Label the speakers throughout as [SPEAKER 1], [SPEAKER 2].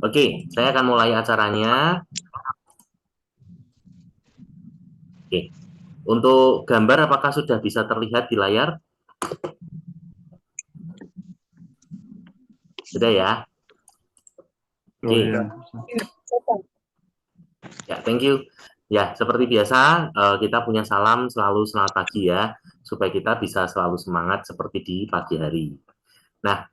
[SPEAKER 1] Oke, saya akan mulai acaranya. Oke, untuk gambar apakah sudah bisa terlihat di layar? Sudah ya?
[SPEAKER 2] Oh
[SPEAKER 1] Oke,
[SPEAKER 2] ya.
[SPEAKER 1] ya, thank you. Ya, seperti biasa, kita punya salam selalu semangat pagi ya, supaya kita bisa selalu semangat seperti di pagi hari. Nah,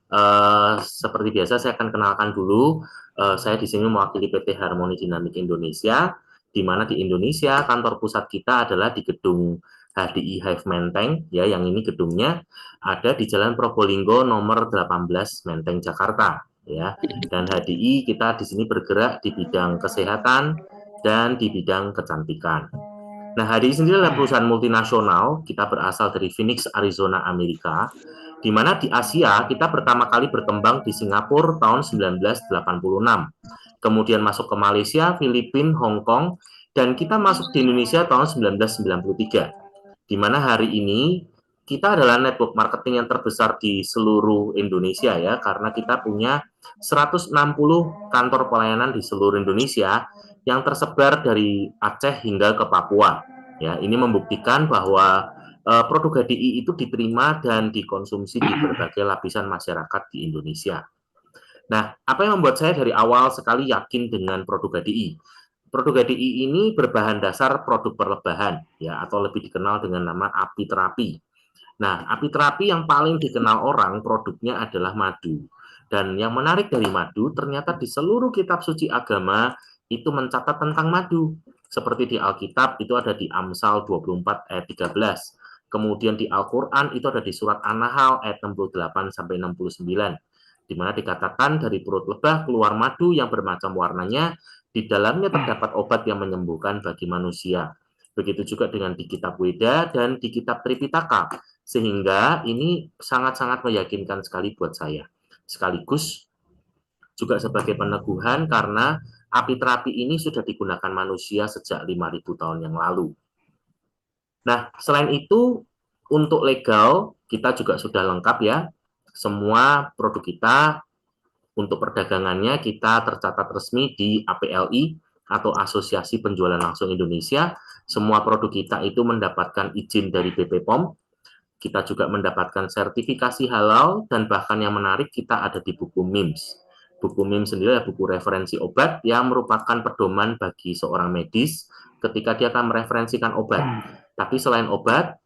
[SPEAKER 1] seperti biasa saya akan kenalkan dulu, saya di sini mewakili PT Harmoni Dinamik Indonesia, di mana di Indonesia kantor pusat kita adalah di gedung HDI Hive Menteng, ya, yang ini gedungnya ada di Jalan Probolinggo nomor 18 Menteng Jakarta, ya. Dan HDI kita di sini bergerak di bidang kesehatan dan di bidang kecantikan. Nah, HDI sendiri adalah perusahaan multinasional, kita berasal dari Phoenix, Arizona, Amerika, di mana di Asia kita pertama kali berkembang di Singapura tahun 1986, kemudian masuk ke Malaysia, Filipina, Hong Kong, dan kita masuk di Indonesia tahun 1993, di mana hari ini kita adalah network marketing yang terbesar di seluruh Indonesia ya, karena kita punya 160 kantor pelayanan di seluruh Indonesia yang tersebar dari Aceh hingga ke Papua. Ya, ini membuktikan bahwa produk HDI itu diterima dan dikonsumsi di berbagai lapisan masyarakat di Indonesia. Nah, apa yang membuat saya dari awal sekali yakin dengan produk HDI? Produk HDI ini berbahan dasar produk perlebahan, ya, atau lebih dikenal dengan nama api terapi. Nah, api terapi yang paling dikenal orang produknya adalah madu. Dan yang menarik dari madu, ternyata di seluruh kitab suci agama itu mencatat tentang madu. Seperti di Alkitab itu ada di Amsal 24 ayat 13. Kemudian di Al-Quran itu ada di surat An-Nahl ayat 68 sampai 69. Di mana dikatakan dari perut lebah keluar madu yang bermacam warnanya, di dalamnya terdapat obat yang menyembuhkan bagi manusia. Begitu juga dengan di kitab Weda dan di kitab Tripitaka. Sehingga ini sangat-sangat meyakinkan sekali buat saya. Sekaligus juga sebagai peneguhan karena api terapi ini sudah digunakan manusia sejak 5.000 tahun yang lalu. Nah, selain itu, untuk legal, kita juga sudah lengkap ya. Semua produk kita untuk perdagangannya kita tercatat resmi di APLI atau Asosiasi Penjualan Langsung Indonesia. Semua produk kita itu mendapatkan izin dari BPOM. Kita juga mendapatkan sertifikasi halal dan bahkan yang menarik kita ada di buku MIMS. Buku MIMS sendiri adalah buku referensi obat yang merupakan pedoman bagi seorang medis ketika dia akan mereferensikan obat. Tapi selain obat,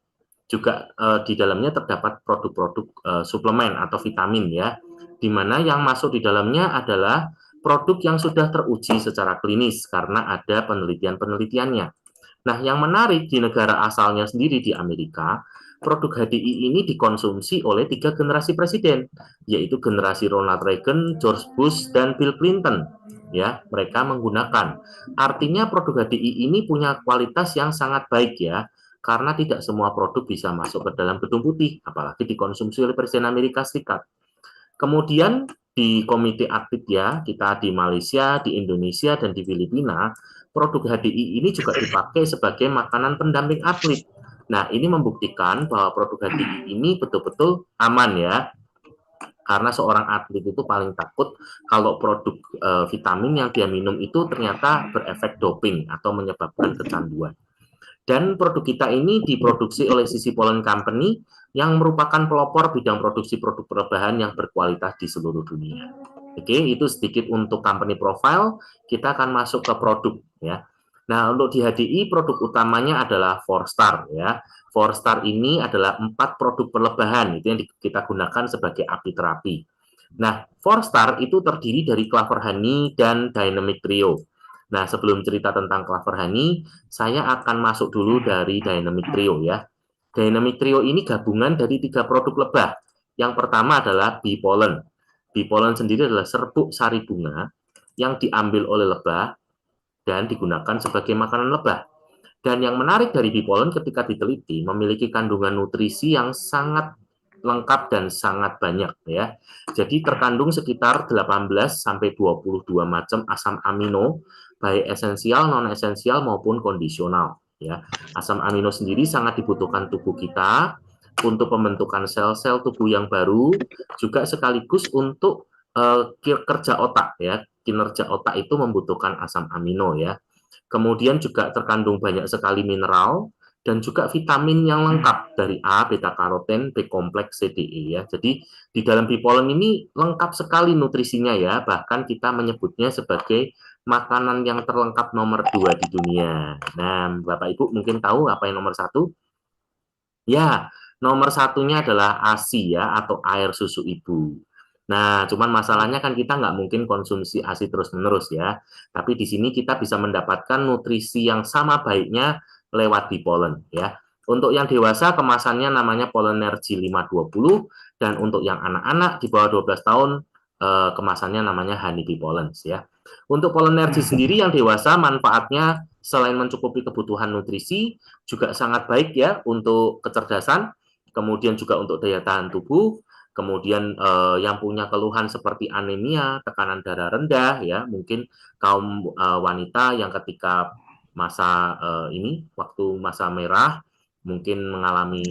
[SPEAKER 1] juga di dalamnya terdapat produk-produk suplemen atau vitamin ya, di mana yang masuk di dalamnya adalah produk yang sudah teruji secara klinis karena ada penelitian-penelitiannya. Nah, yang menarik di negara asalnya sendiri di Amerika, produk HDI ini dikonsumsi oleh 3 generasi presiden, yaitu generasi Ronald Reagan, George Bush, dan Bill Clinton. Ya, mereka menggunakan. Artinya produk HDI ini punya kualitas yang sangat baik ya, karena tidak semua produk bisa masuk ke dalam gedung putih, apalagi dikonsumsi oleh Presiden Amerika Serikat. Kemudian di komite aktif ya, kita di Malaysia, di Indonesia, dan di Filipina, produk HDI ini juga dipakai sebagai makanan pendamping atlet. Nah, ini membuktikan bahwa produk HDI ini betul-betul aman ya, karena seorang atlet itu paling takut kalau produk vitamin yang dia minum itu ternyata berefek doping atau menyebabkan kecanduan. Dan produk kita ini diproduksi oleh Sisi Pollen Company yang merupakan pelopor bidang produksi produk perlebahan yang berkualitas di seluruh dunia. Oke, itu sedikit untuk company profile. Kita akan masuk ke produk ya. Nah, untuk di HDI produk utamanya adalah 4-star ya. 4-star ini adalah 4 produk perlebahan itu yang kita gunakan sebagai api terapi. Nah, 4-star itu terdiri dari Clover Honey dan Dynamic Trio. Nah, sebelum cerita tentang Clover Honey, saya akan masuk dulu dari Dynamic Trio ya. Dynamic Trio ini gabungan dari 3 produk lebah. Yang pertama adalah bee pollen. Bee pollen sendiri adalah serbuk sari bunga yang diambil oleh lebah dan digunakan sebagai makanan lebah. Dan yang menarik dari bee pollen ketika diteliti memiliki kandungan nutrisi yang sangat lengkap dan sangat banyak ya. Jadi terkandung sekitar 18 sampai 22 macam asam amino baik esensial, non esensial maupun kondisional ya. Asam amino sendiri sangat dibutuhkan tubuh kita untuk pembentukan sel-sel tubuh yang baru, juga sekaligus untuk kerja otak ya. Kinerja otak itu membutuhkan asam amino ya. Kemudian juga terkandung banyak sekali mineral dan juga vitamin yang lengkap dari A, beta karoten, B kompleks, C, D, E ya. Jadi di dalam bee pollen ini lengkap sekali nutrisinya ya. Bahkan kita menyebutnya sebagai makanan yang terlengkap nomor 2 di dunia. Nah, Bapak Ibu mungkin tahu apa yang nomor 1? Ya, nomor satunya adalah ASI ya, atau air susu ibu. Nah, cuman masalahnya kan kita nggak mungkin konsumsi ASI terus-menerus ya. Tapi di sini kita bisa mendapatkan nutrisi yang sama baiknya lewat bee pollen ya. Untuk yang dewasa kemasannya namanya Pollenergy 520 dan untuk yang anak-anak di bawah 12 tahun kemasannya namanya Honey Bee Pollen ya. Untuk Pollenergy sendiri yang dewasa manfaatnya selain mencukupi kebutuhan nutrisi juga sangat baik ya untuk kecerdasan, kemudian juga untuk daya tahan tubuh, kemudian yang punya keluhan seperti anemia, tekanan darah rendah ya, mungkin kaum wanita yang ketika masa ini waktu masa merah mungkin mengalami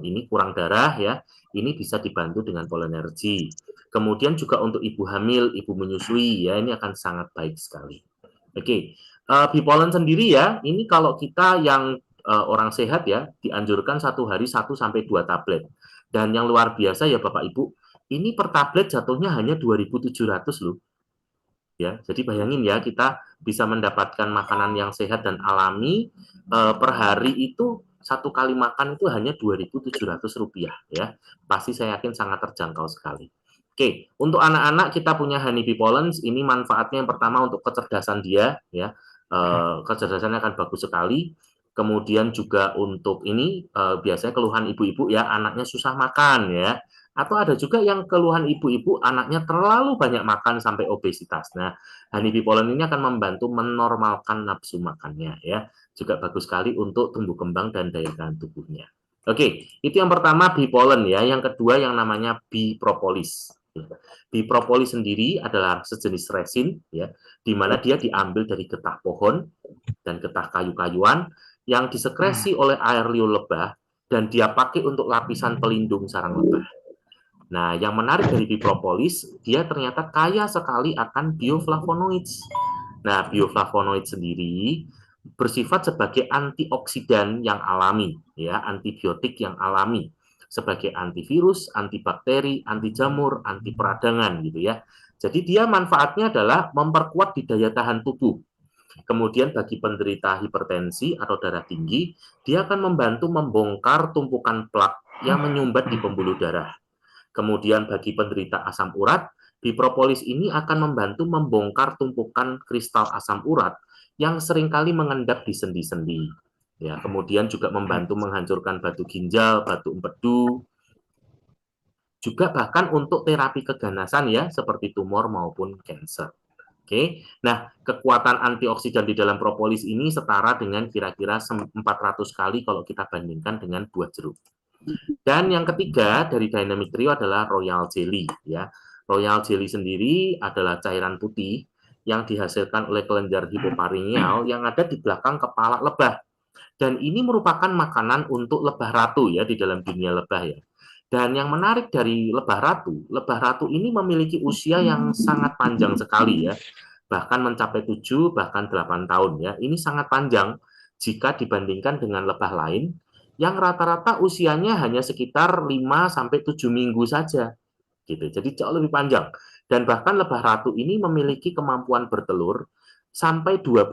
[SPEAKER 1] ini kurang darah ya, ini bisa dibantu dengan Pollenergy. Kemudian juga untuk ibu hamil, ibu menyusui ya, ini akan sangat baik sekali. Oke, bee pollen sendiri ya, ini kalau kita yang orang sehat ya, dianjurkan 1 hari 1 sampai 2 tablet. Dan yang luar biasa ya Bapak Ibu, ini per tablet jatuhnya hanya 2.700 loh. Ya, jadi bayangin ya, kita bisa mendapatkan makanan yang sehat dan alami per hari itu 1 kali makan itu hanya Rp2.700 ya. Pasti saya yakin sangat terjangkau sekali. Oke, untuk anak-anak kita punya Honey Bee Pollen, ini manfaatnya yang pertama untuk kecerdasan dia ya. Kecerdasannya akan bagus sekali. Kemudian juga untuk ini biasanya keluhan ibu-ibu ya, anaknya susah makan ya. Atau ada juga yang keluhan ibu-ibu anaknya terlalu banyak makan sampai obesitas. Nah, Honey Bee Pollen ini akan membantu menormalkan nafsu makannya ya. Juga bagus sekali untuk tumbuh kembang dan daya tahan tubuhnya. Oke, itu yang pertama bee pollen ya. Yang kedua yang namanya bee propolis. Bee propolis sendiri adalah sejenis resin ya, di mana dia diambil dari getah pohon dan getah kayu-kayuan yang disekresi oleh air liur lebah dan dia pakai untuk lapisan pelindung sarang lebah. Nah, yang menarik dari bee propolis, dia ternyata kaya sekali akan bioflavonoids. Nah, bioflavonoid sendiri bersifat sebagai antioksidan yang alami, ya, antibiotik yang alami, sebagai antivirus, antibakteri, anti jamur, anti peradangan, gitu ya. Jadi dia manfaatnya adalah memperkuat di daya tahan tubuh. Kemudian bagi penderita hipertensi atau darah tinggi, dia akan membantu membongkar tumpukan plak yang menyumbat di pembuluh darah. Kemudian bagi penderita asam urat, bipropolis ini akan membantu membongkar tumpukan kristal asam urat yang seringkali mengendap di sendi-sendi. Ya, kemudian juga membantu menghancurkan batu ginjal, batu empedu, juga bahkan untuk terapi keganasan ya, seperti tumor maupun kanker. Oke, nah kekuatan antioksidan di dalam propolis ini setara dengan kira-kira 400 kali kalau kita bandingkan dengan buah jeruk. Dan yang ketiga dari Dynamic Trio adalah Royal Jelly ya. Royal Jelly sendiri adalah cairan putih yang dihasilkan oleh kelenjar hipoparingeal yang ada di belakang kepala lebah. Dan ini merupakan makanan untuk lebah ratu ya di dalam dunia lebah ya. Dan yang menarik dari lebah ratu ini memiliki usia yang sangat panjang sekali ya. Bahkan mencapai 7 bahkan 8 tahun ya. Ini sangat panjang jika dibandingkan dengan lebah lain yang rata-rata usianya hanya sekitar 5 sampai 7 minggu saja. Gitu. Jadi jauh lebih panjang. Dan bahkan lebah ratu ini memiliki kemampuan bertelur sampai 2.000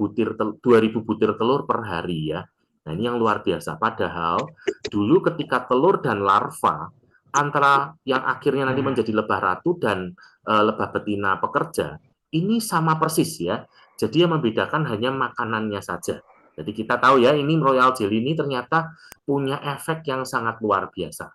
[SPEAKER 1] butir telur per hari ya. Nah, ini yang luar biasa. Padahal dulu ketika telur dan larva antara yang akhirnya nanti menjadi lebah ratu dan lebah betina pekerja, ini sama persis ya. Jadi yang membedakan hanya makanannya saja. Jadi kita tahu ya, ini Royal Jelly ini ternyata punya efek yang sangat luar biasa.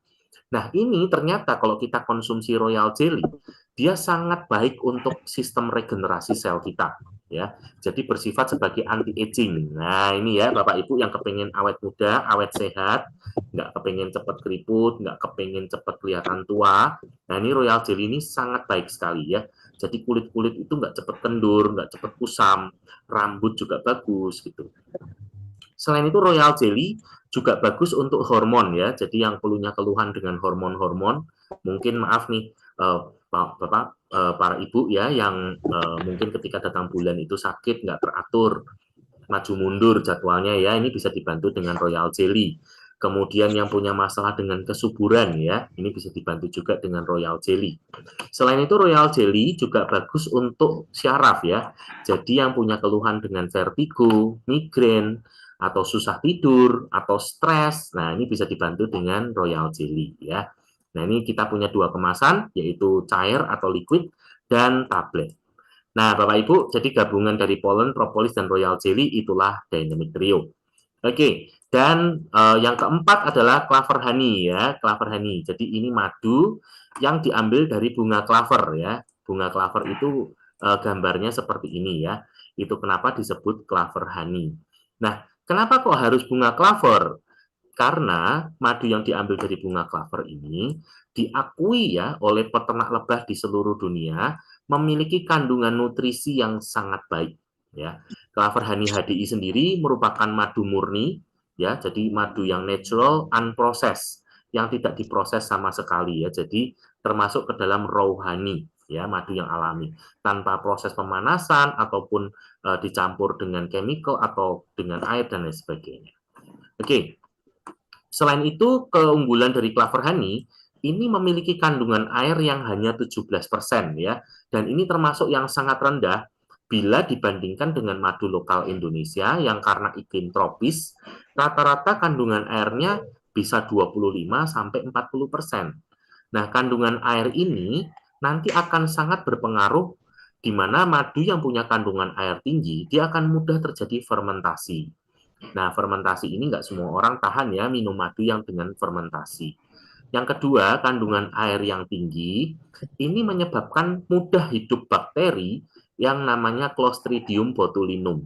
[SPEAKER 1] Nah, ini ternyata kalau kita konsumsi Royal Jelly, dia sangat baik untuk sistem regenerasi sel kita. Ya, jadi bersifat sebagai anti aging. Nah, ini ya Bapak Ibu yang kepengen awet muda, awet sehat, nggak kepengen cepat keriput, nggak kepengen cepat kelihatan tua. Nah, ini Royal Jelly ini sangat baik sekali ya. Jadi kulit-kulit itu nggak cepat kendur, nggak cepat kusam, rambut juga bagus gitu. Selain itu Royal Jelly juga bagus untuk hormon ya. Jadi yang punya keluhan dengan hormon-hormon, mungkin maaf nih Bapak para ibu ya yang mungkin ketika datang bulan itu sakit, nggak teratur, maju mundur jadwalnya ya, ini bisa dibantu dengan Royal Jelly. Kemudian yang punya masalah dengan kesuburan ya, ini bisa dibantu juga dengan Royal Jelly. Selain itu Royal Jelly juga bagus untuk syaraf ya. Jadi yang punya keluhan dengan vertigo, migrain, atau susah tidur, atau stres, nah ini bisa dibantu dengan Royal Jelly ya. Nah ini kita punya dua kemasan, yaitu cair atau liquid dan tablet. Nah, Bapak Ibu, jadi gabungan dari pollen, propolis, dan royal jelly itulah dynamic trio. Oke, dan yang keempat adalah clover honey ya, clover honey. Jadi ini madu yang diambil dari bunga clover ya. Bunga clover itu gambarnya seperti ini ya. Itu kenapa disebut clover honey. Nah, kenapa kok harus bunga clover? Karena madu yang diambil dari bunga clover ini diakui ya oleh peternak lebah di seluruh dunia memiliki kandungan nutrisi yang sangat baik ya. Clover honey HDI sendiri merupakan madu murni ya, jadi madu yang natural unprocessed yang tidak diproses sama sekali ya. Jadi termasuk ke dalam raw honey ya, madu yang alami tanpa proses pemanasan ataupun dicampur dengan chemical atau dengan air dan lain sebagainya. Oke, selain itu, keunggulan dari Clover Honey ini memiliki kandungan air yang hanya 17% ya, dan ini termasuk yang sangat rendah bila dibandingkan dengan madu lokal Indonesia yang karena iklim tropis, rata-rata kandungan airnya bisa 25 sampai 40%. Nah, kandungan air ini nanti akan sangat berpengaruh di mana madu yang punya kandungan air tinggi, dia akan mudah terjadi fermentasi. Nah, fermentasi ini nggak semua orang tahan ya minum madu yang dengan fermentasi. Yang kedua, kandungan air yang tinggi ini menyebabkan mudah hidup bakteri yang namanya Clostridium botulinum.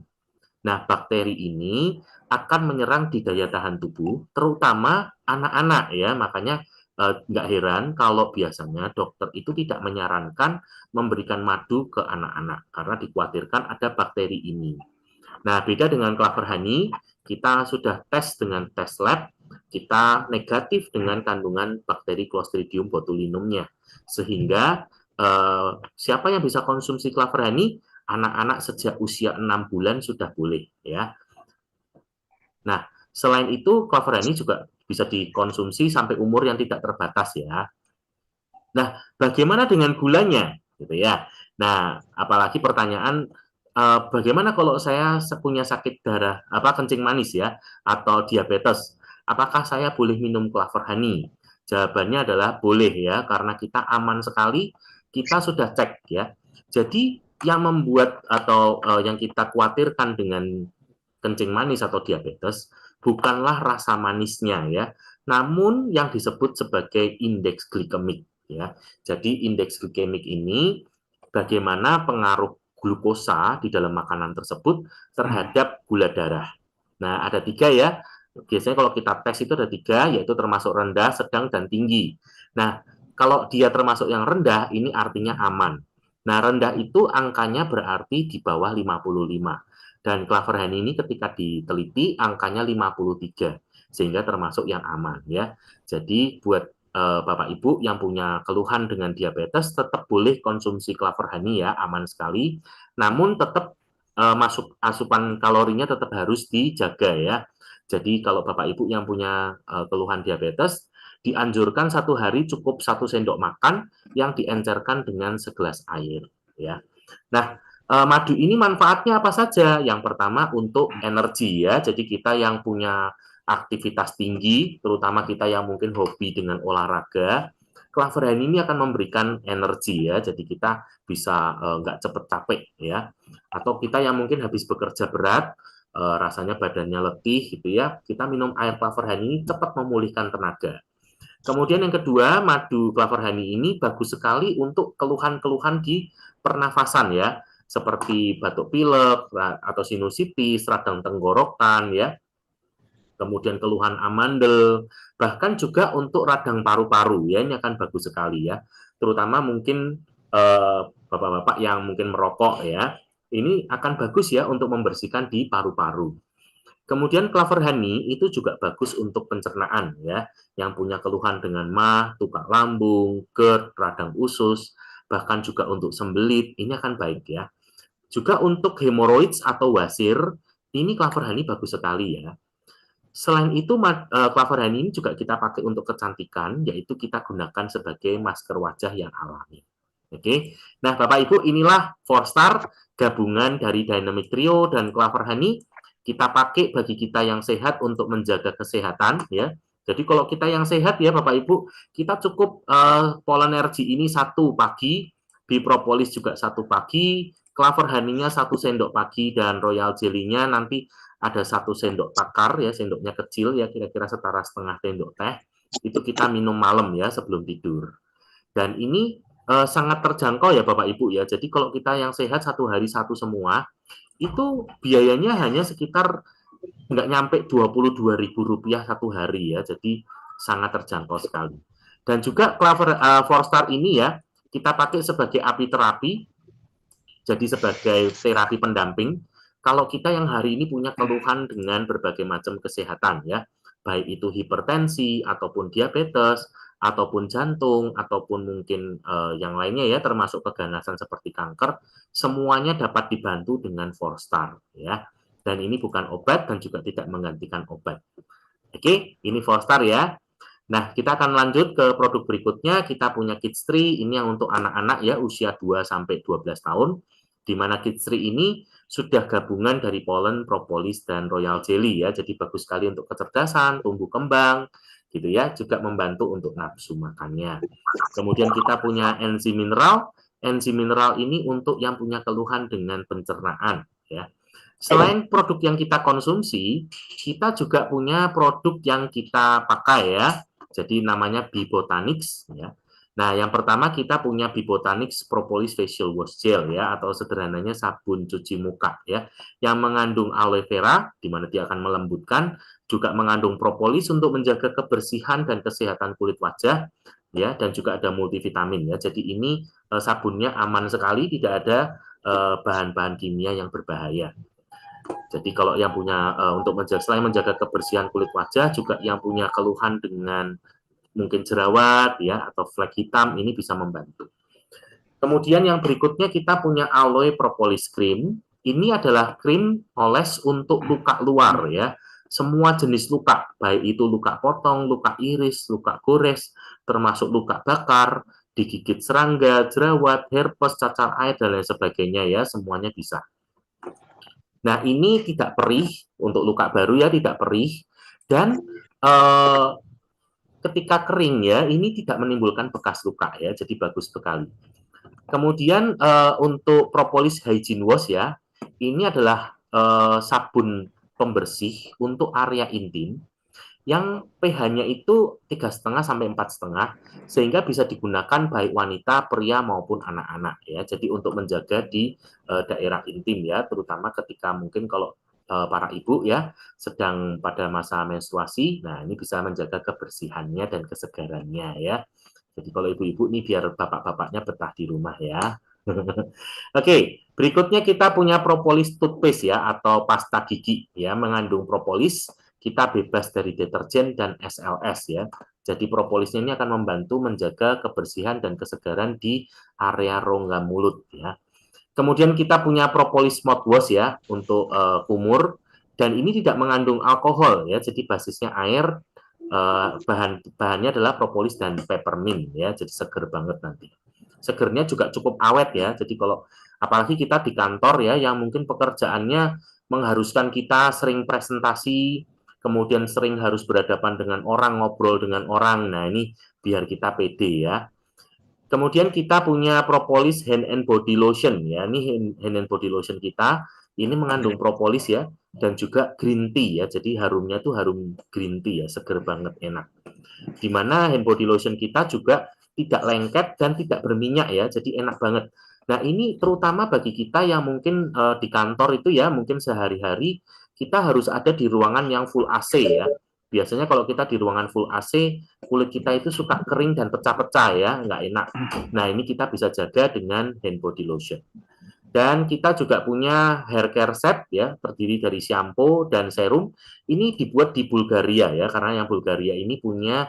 [SPEAKER 1] Nah, bakteri ini akan menyerang di daya tahan tubuh, terutama anak-anak ya. Makanya nggak heran kalau biasanya dokter itu tidak menyarankan memberikan madu ke anak-anak karena dikhawatirkan ada bakteri ini. Nah, beda dengan Clover Honey, kita sudah tes dengan tes lab, kita negatif dengan kandungan bakteri Clostridium botulinumnya. Sehingga siapa yang bisa konsumsi Clover Honey? Anak-anak sejak usia 6 bulan sudah boleh ya. Nah, selain itu Clover Honey juga bisa dikonsumsi sampai umur yang tidak terbatas ya. Nah, bagaimana dengan gulanya? Gitu ya. Nah, apalagi pertanyaan bagaimana kalau saya punya sakit darah apa kencing manis ya atau diabetes? Apakah saya boleh minum Clover Honey? Jawabannya adalah boleh ya karena kita aman sekali, kita sudah cek ya. Jadi yang membuat atau yang kita khawatirkan dengan kencing manis atau diabetes bukanlah rasa manisnya ya, namun yang disebut sebagai indeks glikemik ya. Jadi indeks glikemik ini bagaimana pengaruh glukosa di dalam makanan tersebut terhadap gula darah. Nah, ada tiga ya. Biasanya kalau kita tes itu ada tiga, yaitu termasuk rendah, sedang, dan tinggi. Nah, kalau dia termasuk yang rendah, ini artinya aman. Nah, rendah itu angkanya berarti di bawah 55. Dan Clover Honey ini ketika diteliti angkanya 53, sehingga termasuk yang aman ya. Jadi buat Bapak Ibu yang punya keluhan dengan diabetes tetap boleh konsumsi Clover Honey ya, aman sekali. Namun tetap masuk asupan kalorinya tetap harus dijaga ya. Jadi kalau Bapak Ibu yang punya keluhan diabetes, dianjurkan satu hari cukup 1 sendok makan yang diencerkan dengan segelas air ya. Nah, madu ini manfaatnya apa saja? Yang pertama untuk energi ya. Jadi kita yang punya aktivitas tinggi, terutama kita yang mungkin hobi dengan olahraga, Clover Honey ini akan memberikan energi ya. Jadi kita bisa nggak cepat capek ya. Atau kita yang mungkin habis bekerja berat, rasanya badannya letih gitu ya, kita minum air Clover Honey cepat memulihkan tenaga. Kemudian yang kedua, madu Clover Honey ini bagus sekali untuk keluhan-keluhan di pernafasan ya, seperti batuk pilek atau sinusitis, radang tenggorokan ya, kemudian keluhan amandel, bahkan juga untuk radang paru-paru ya, ini akan bagus sekali ya. Terutama mungkin bapak-bapak yang mungkin merokok ya, ini akan bagus ya untuk membersihkan di paru-paru. Kemudian Clover Honey itu juga bagus untuk pencernaan ya, yang punya keluhan dengan mah, tukak lambung, GERD, radang usus, bahkan juga untuk sembelit, ini akan baik ya. Juga untuk hemoroids atau wasir, ini Clover Honey bagus sekali ya. Selain itu, Clover Honey ini juga kita pakai untuk kecantikan, yaitu kita gunakan sebagai masker wajah yang alami. Oke, nah Bapak Ibu, inilah 4-star gabungan dari Dynamic Trio dan Clover Honey. Kita pakai bagi kita yang sehat untuk menjaga kesehatan ya. Jadi kalau kita yang sehat ya Bapak Ibu, kita cukup Polenergy ini 1 pagi, Bipropolis juga 1 pagi, Clover Honey-nya 1 sendok pagi, dan Royal Jelly-nya nanti ada 1 sendok takar ya, sendoknya kecil ya, kira-kira setara setengah sendok teh. Itu kita minum malam ya sebelum tidur. Dan ini sangat terjangkau ya Bapak Ibu ya. Jadi kalau kita yang sehat 1 hari 1 semua, itu biayanya hanya sekitar nggak nyampe Rp22.000 1 hari ya. Jadi sangat terjangkau sekali. Dan juga Clover 4-star ini ya, kita pakai sebagai apiterapi, jadi sebagai terapi pendamping. Kalau kita yang hari ini punya keluhan dengan berbagai macam kesehatan ya, baik itu hipertensi ataupun diabetes, ataupun jantung, ataupun mungkin yang lainnya ya, termasuk keganasan seperti kanker, semuanya dapat dibantu dengan 4-star ya. Dan ini bukan obat dan juga tidak menggantikan obat. Oke, ini 4-star ya. Nah, kita akan lanjut ke produk berikutnya. Kita punya Kids Tree, ini yang untuk anak-anak ya, usia 2 sampai 12 tahun. Di mana Kids Tree ini sudah gabungan dari pollen, propolis, dan royal jelly ya. Jadi bagus sekali untuk kecerdasan, tumbuh kembang, gitu ya, juga membantu untuk nafsu makannya. Kemudian kita punya enzim mineral. Enzim mineral ini untuk yang punya keluhan dengan pencernaan ya. Selain produk yang kita konsumsi, kita juga punya produk yang kita pakai ya. Jadi namanya Bibotanics ya. Nah, yang pertama kita punya Bibotanics Propolis Facial Wash Gel ya, atau sederhananya sabun cuci muka ya, yang mengandung aloe vera di mana dia akan melembutkan, juga mengandung propolis untuk menjaga kebersihan dan kesehatan kulit wajah ya, dan juga ada multivitamin ya. Jadi ini sabunnya aman sekali, tidak ada bahan-bahan kimia yang berbahaya. Jadi kalau yang punya untuk selain menjaga kebersihan kulit wajah, juga yang punya keluhan dengan mungkin jerawat ya atau flek hitam, ini bisa membantu. Kemudian yang berikutnya kita punya Aloe Propolis Cream. Ini adalah krim oles untuk luka luar ya. Semua jenis luka, baik itu luka potong, luka iris, luka gores, termasuk luka bakar, digigit serangga, jerawat, herpes, cacar air, dan lain sebagainya ya, semuanya bisa. Nah, ini tidak perih, untuk luka baru ya, tidak perih. Dan ketika kering ya, ini tidak menimbulkan bekas luka ya, jadi bagus sekali. Kemudian untuk Propolis Hygiene Wash ya, ini adalah sabun pembersih untuk area intim yang pH-nya itu 3,5 sampai 4,5, sehingga bisa digunakan baik wanita, pria maupun anak-anak ya. Jadi untuk menjaga di daerah intim ya, terutama ketika mungkin kalau para ibu ya sedang pada masa menstruasi, nah ini bisa menjaga kebersihannya dan kesegarannya ya. Jadi kalau ibu-ibu nih biar bapak-bapaknya betah di rumah ya. Oke, berikutnya kita punya propolis toothpaste ya, atau pasta gigi ya, mengandung propolis. Kita bebas dari deterjen dan SLS ya. Jadi propolisnya ini akan membantu menjaga kebersihan dan kesegaran di area rongga mulut ya. Kemudian kita punya propolis mouthwash ya untuk kumur, dan ini tidak mengandung alkohol ya, jadi basisnya air. Bahannya adalah propolis dan peppermint ya, jadi seger banget nanti. Segernya juga cukup awet ya, jadi kalau apalagi kita di kantor ya, yang mungkin pekerjaannya mengharuskan kita sering presentasi, kemudian sering harus berhadapan dengan orang, ngobrol dengan orang, nah ini biar kita pede ya. Kemudian kita punya propolis hand and body lotion ya, ini hand and body lotion kita, ini mengandung propolis ya, dan juga green tea ya, jadi harumnya tuh harum green tea ya, seger banget, enak. Dimana hand body lotion kita juga tidak lengket dan tidak berminyak ya, jadi enak banget. Nah ini terutama bagi kita yang mungkin di kantor itu ya, mungkin sehari-hari kita harus ada di ruangan yang full AC ya. Biasanya kalau kita di ruangan full AC, kulit kita itu suka kering dan pecah-pecah ya, nggak enak. Nah ini kita bisa jaga dengan hand body lotion. Dan kita juga punya hair care set ya, terdiri dari shampoo dan serum. Ini dibuat di Bulgaria ya, karena yang Bulgaria ini punya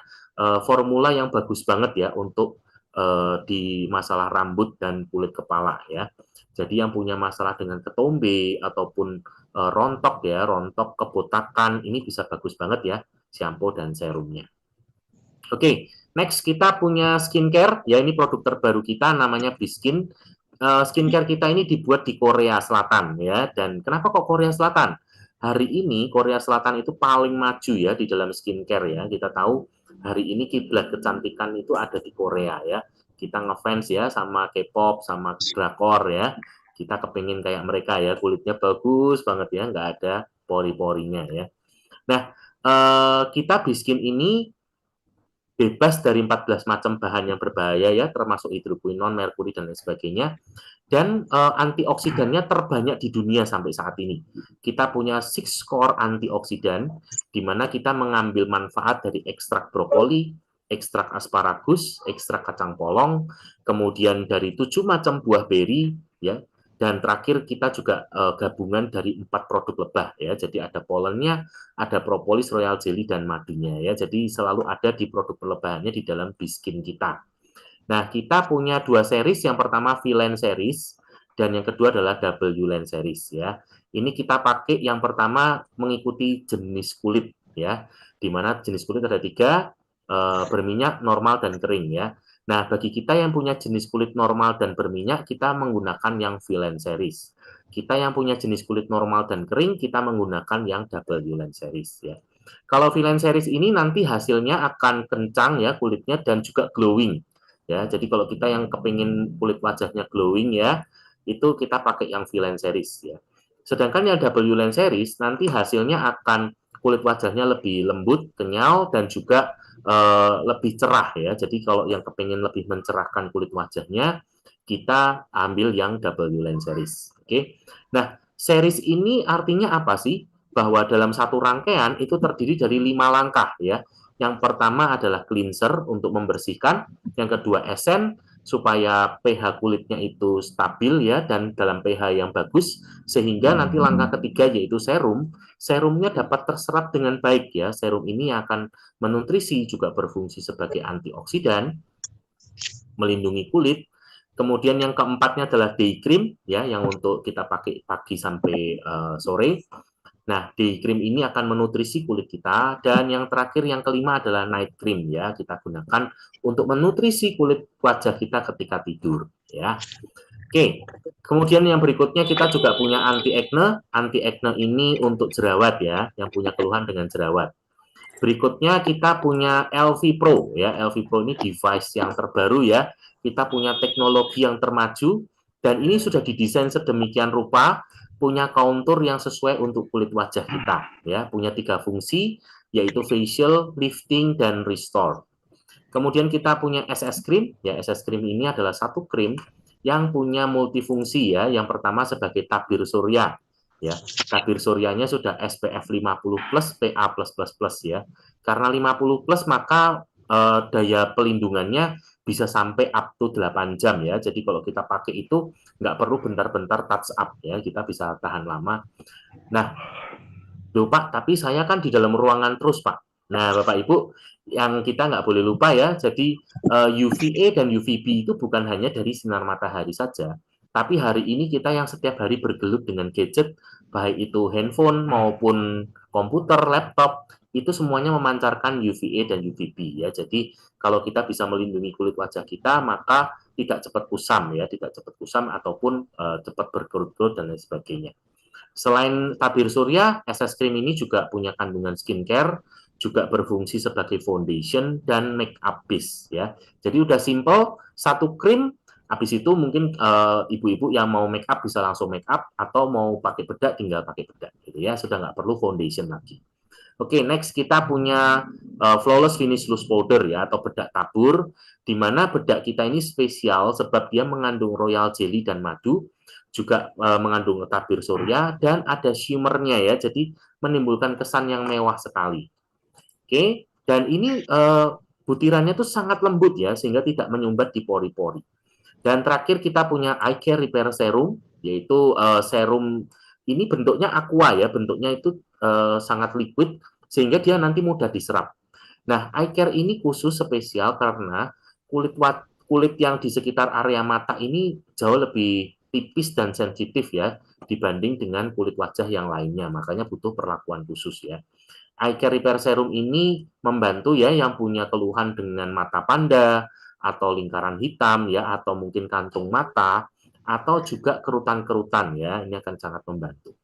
[SPEAKER 1] formula yang bagus banget ya untuk di masalah rambut dan kulit kepala ya. Jadi yang punya masalah dengan ketombe ataupun rontok ya, rontok kebotakan, ini bisa bagus banget ya shampoo dan serumnya. Oke, next kita punya skincare ya, ini produk terbaru kita namanya Biskin. Skincare kita ini dibuat di Korea Selatan ya, dan kenapa kok Korea Selatan? Hari ini Korea Selatan itu paling maju ya di dalam skincare ya. Kita tahu hari ini kiblat kecantikan itu ada di Korea ya. Kita ngefans ya sama K-pop, sama drakor ya. Kita kepingin kayak mereka ya, kulitnya bagus banget ya, nggak ada pori-porinya ya. Nah, kita Biskin ini bebas dari 14 macam bahan yang berbahaya ya, termasuk hidroquinon, merkuri, dan lain sebagainya. Dan antioksidannya terbanyak di dunia sampai saat ini. Kita punya 6 core antioksidan, di mana kita mengambil manfaat dari ekstrak brokoli, ekstrak asparagus, ekstrak kacang polong, kemudian dari 7 macam buah beri, ya, dan terakhir kita juga gabungan dari 4 produk lebah ya. Jadi ada polennya, ada propolis, royal jelly, dan madunya ya. Jadi selalu ada di produk perlebahannya di dalam Biskin kita. Nah, kita punya 2 series, yang pertama V-Line series dan yang kedua adalah W-Line series ya. Ini kita pakai yang pertama mengikuti jenis kulit ya. Di mana jenis kulit ada 3, berminyak, normal, dan kering ya. Nah, bagi kita yang punya jenis kulit normal dan berminyak, kita menggunakan yang V-Line series. Kita yang punya jenis kulit normal dan kering, kita menggunakan yang W-Line series ya. Kalau V-Line series ini nanti hasilnya akan kencang ya kulitnya dan juga glowing ya. Jadi kalau kita yang kepingin kulit wajahnya glowing ya, itu kita pakai yang V-Line series ya. Sedangkan yang W-Line series nanti hasilnya akan kulit wajahnya lebih lembut, kenyal, dan juga lebih cerah ya. Jadi kalau yang kepingin lebih mencerahkan kulit wajahnya, kita ambil yang W-Line series. Oke. Nah, series ini artinya apa sih? Bahwa dalam satu rangkaian itu terdiri dari 5 langkah ya. Yang pertama adalah cleanser untuk membersihkan, yang kedua esen supaya pH kulitnya itu stabil ya dan dalam pH yang bagus, sehingga nanti langkah ketiga yaitu serum. Serumnya dapat terserap dengan baik ya. Serum ini akan menutrisi, juga berfungsi sebagai antioksidan, melindungi kulit. Kemudian yang keempatnya adalah day cream ya, yang untuk kita pakai pagi sampai sore. Nah, day cream ini akan menutrisi kulit kita. Dan yang terakhir, yang kelima adalah night cream ya, kita gunakan untuk menutrisi kulit wajah kita ketika tidur ya. Oke, kemudian yang berikutnya kita juga punya anti acne. Anti acne ini untuk jerawat ya, yang punya keluhan dengan jerawat. Berikutnya kita punya LV Pro ya. LV Pro ini device yang terbaru ya. Kita punya teknologi yang termaju dan ini sudah didesain sedemikian rupa, punya kontur yang sesuai untuk kulit wajah kita ya. Punya 3 fungsi yaitu facial, lifting, dan restore. Kemudian kita punya SS Cream ya. SS Cream ini adalah satu krim yang punya multifungsi ya. Yang pertama sebagai tabir surya ya. Tabir suryanya sudah SPF 50 plus, PA plus plus plus ya. Karena 50 plus maka daya pelindungannya bisa sampai up to 8 jam ya. Jadi kalau kita pakai itu nggak perlu bentar-bentar touch up ya, kita bisa tahan lama. Nah, loh Pak, tapi saya kan di dalam ruangan terus Pak. Nah, Bapak Ibu, yang kita nggak boleh lupa ya, jadi UVA dan UVB itu bukan hanya dari sinar matahari saja, tapi hari ini kita yang setiap hari bergelut dengan gadget, baik itu handphone maupun komputer, laptop, itu semuanya memancarkan UVA dan UVB ya. Jadi kalau kita bisa melindungi kulit wajah kita, maka tidak cepat kusam ya, tidak cepat kusam ataupun cepat berkerut-kerut dan lain sebagainya. Selain tabir surya, SS Cream ini juga punya kandungan skincare, juga berfungsi sebagai foundation dan make up base ya. Jadi udah simple, satu krim, habis itu mungkin ibu-ibu yang mau make up bisa langsung make up, atau mau pakai bedak tinggal pakai bedak gitu ya, sudah nggak perlu foundation lagi. Oke, next kita punya flawless finish loose powder ya, atau bedak tabur, di mana bedak kita ini spesial sebab dia mengandung royal jelly dan madu, juga mengandung tabir surya, dan ada shimmernya ya, jadi menimbulkan kesan yang mewah sekali. Oke, dan ini butirannya tuh sangat lembut ya, sehingga tidak menyumbat di pori-pori. Dan terakhir kita punya eye care repair serum, yaitu serum ini bentuknya aqua ya, bentuknya itu sangat liquid, sehingga dia nanti mudah diserap. Nah, eye care ini khusus spesial karena kulit yang di sekitar area mata ini jauh lebih tipis dan sensitif ya dibanding dengan kulit wajah yang lainnya, makanya butuh perlakuan khusus ya. Eye Care Repair Serum ini membantu ya yang punya keluhan dengan mata panda atau lingkaran hitam ya atau mungkin kantung mata atau juga kerutan-kerutan ya, ini akan sangat membantu.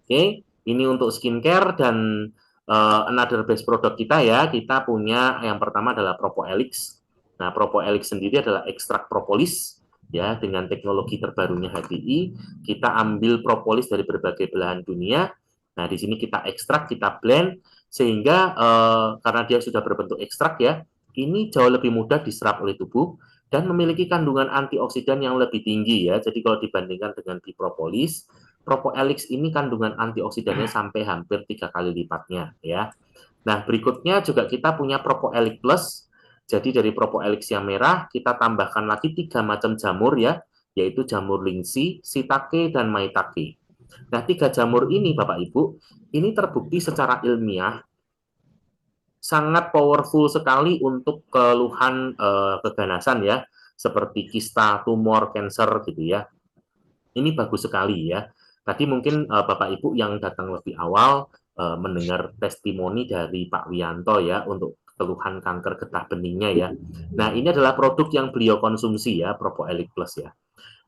[SPEAKER 1] Oke, ini untuk skincare dan another best product kita ya. Kita punya yang pertama adalah Propoelix. Nah, Propoelix sendiri adalah ekstrak propolis ya dengan teknologi terbarunya HDI. Kita ambil propolis dari berbagai belahan dunia. Nah, di sini kita ekstrak, kita blend sehingga karena dia sudah berbentuk ekstrak ya, ini jauh lebih mudah diserap oleh tubuh dan memiliki kandungan antioksidan yang lebih tinggi ya. Jadi kalau dibandingkan dengan bipropolis, Propoelix ini kandungan antioksidannya sampai hampir 3 kali lipatnya ya. Nah, berikutnya juga kita punya Propoelix Plus. Jadi dari Propoelix yang merah kita tambahkan lagi 3 macam jamur ya, yaitu jamur lingsi, shiitake dan maitake. Nah, 3 jamur ini Bapak Ibu, ini terbukti secara ilmiah sangat powerful sekali untuk keluhan keganasan ya, seperti kista, tumor, kanker gitu ya. Ini bagus sekali ya. Tadi mungkin Bapak Ibu yang datang lebih awal mendengar testimoni dari Pak Wianto ya untuk keluhan kanker getah beningnya ya. Nah, ini adalah produk yang beliau konsumsi ya, Propoelix Plus ya.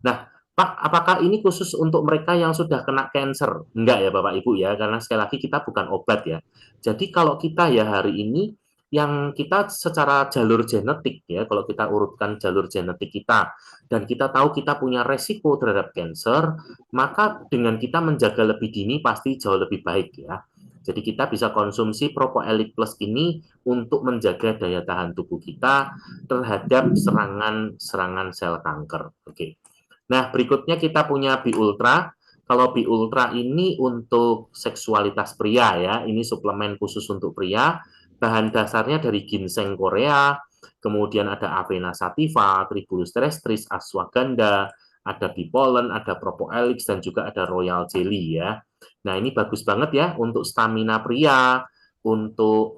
[SPEAKER 1] Nah, Pak, apakah ini khusus untuk mereka yang sudah kena cancer? Enggak ya Bapak Ibu ya, karena sekali lagi kita bukan obat ya. Jadi kalau kita ya hari ini yang kita secara jalur genetik ya, kalau kita urutkan jalur genetik kita dan kita tahu kita punya resiko terhadap cancer, maka dengan kita menjaga lebih dini pasti jauh lebih baik ya. Jadi kita bisa konsumsi Propoelix Plus ini untuk menjaga daya tahan tubuh kita terhadap serangan sel kanker. Oke. Nah, berikutnya kita punya Bi Ultra. Kalau Bi Ultra ini untuk seksualitas pria ya, ini suplemen khusus untuk pria. Bahan dasarnya dari ginseng Korea, kemudian ada Avena sativa, Tribulus terrestris, ashwagandha, ada bipolen, ada propoelix, dan juga ada royal jelly ya. Nah, ini bagus banget ya untuk stamina pria, untuk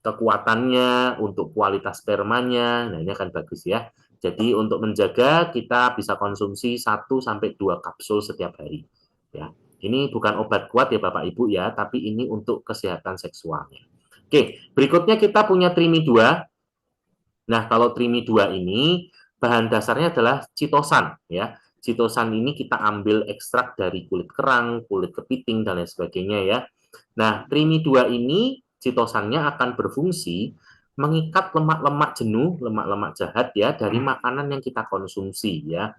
[SPEAKER 1] kekuatannya, untuk kualitas spermanya. Nah, ini akan bagus ya. Jadi untuk menjaga kita bisa konsumsi 1 sampai 2 kapsul setiap hari. Ya. Ini bukan obat kuat ya Bapak Ibu ya, tapi ini untuk kesehatan seksualnya. Oke, berikutnya kita punya Trimi 2. Nah, kalau Trimi 2 ini bahan dasarnya adalah citosan ya. Citosan ini kita ambil ekstrak dari kulit kerang, kulit kepiting dan lain sebagainya ya. Nah, Trimi 2 ini citosannya akan berfungsi mengikat lemak-lemak jenuh, lemak-lemak jahat ya dari makanan yang kita konsumsi ya.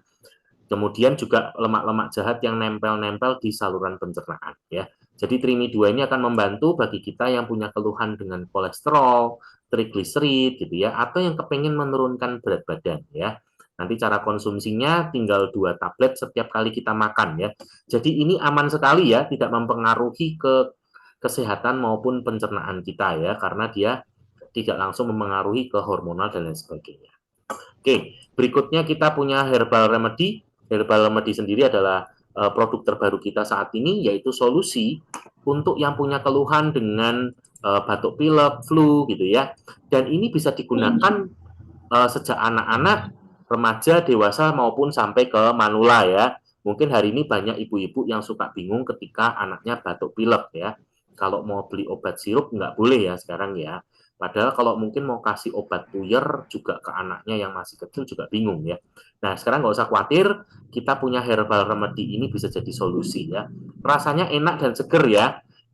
[SPEAKER 1] Kemudian juga lemak-lemak jahat yang nempel-nempel di saluran pencernaan ya. Jadi Trimi 2 ini akan membantu bagi kita yang punya keluhan dengan kolesterol, trigliserid gitu ya, atau yang kepengen menurunkan berat badan ya. Nanti cara konsumsinya tinggal 2 tablet setiap kali kita makan ya. Jadi ini aman sekali ya, tidak mempengaruhi ke kesehatan maupun pencernaan kita ya, karena dia tidak langsung mempengaruhi ke hormonal dan lain sebagainya. Oke, berikutnya kita punya Herbal Remedy. Herbal Remedy sendiri adalah produk terbaru kita saat ini, yaitu solusi untuk yang punya keluhan dengan batuk pilek, flu gitu ya. Dan ini bisa digunakan sejak anak-anak, remaja, dewasa maupun sampai ke manula ya. Mungkin hari ini banyak ibu-ibu yang suka bingung ketika anaknya batuk pilek ya. Kalau mau beli obat sirup nggak boleh ya sekarang ya. Padahal kalau mungkin mau kasih obat puyer juga ke anaknya yang masih kecil juga bingung ya. Nah sekarang nggak usah khawatir, kita punya herbal remedy ini bisa jadi solusi ya. Rasanya enak dan seger ya,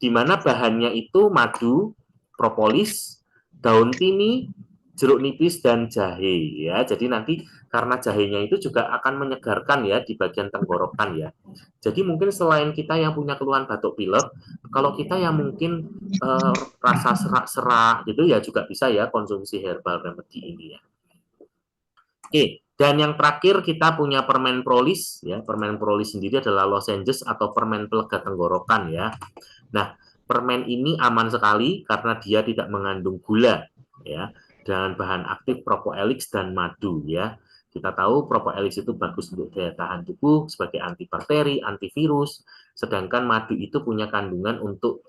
[SPEAKER 1] dimana bahannya itu madu, propolis, daun timi, jeruk nipis dan jahe ya. Jadi nanti karena jahenya itu juga akan menyegarkan ya di bagian tenggorokan ya. Jadi mungkin selain kita yang punya keluhan batuk pilek, kalau kita yang mungkin rasa serak-serak gitu ya juga bisa ya konsumsi herbal remedy ini ya. Oke, dan yang terakhir kita punya permen prolis ya. Permen prolis sendiri adalah lozenges atau permen pelega tenggorokan ya. Nah, permen ini aman sekali karena dia tidak mengandung gula ya, dan bahan aktif propoelix dan madu ya. Kita tahu propoelix itu bagus untuk daya tahan tubuh sebagai antibakteri, antivirus, sedangkan madu itu punya kandungan untuk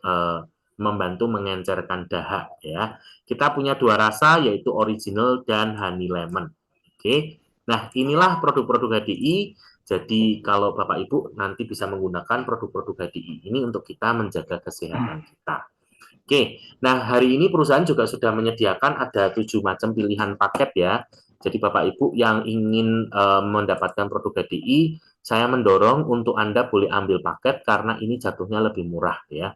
[SPEAKER 1] membantu mengencerkan dahak ya. Kita punya dua rasa yaitu original dan honey lemon. Oke. Nah, inilah produk-produk HDI. Jadi kalau Bapak Ibu nanti bisa menggunakan produk-produk HDI ini untuk kita menjaga kesehatan kita. Oke, nah hari ini perusahaan juga sudah menyediakan ada 7 macam pilihan paket ya. Jadi Bapak Ibu yang ingin mendapatkan produk HDI, saya mendorong untuk Anda boleh ambil paket karena ini jatuhnya lebih murah ya.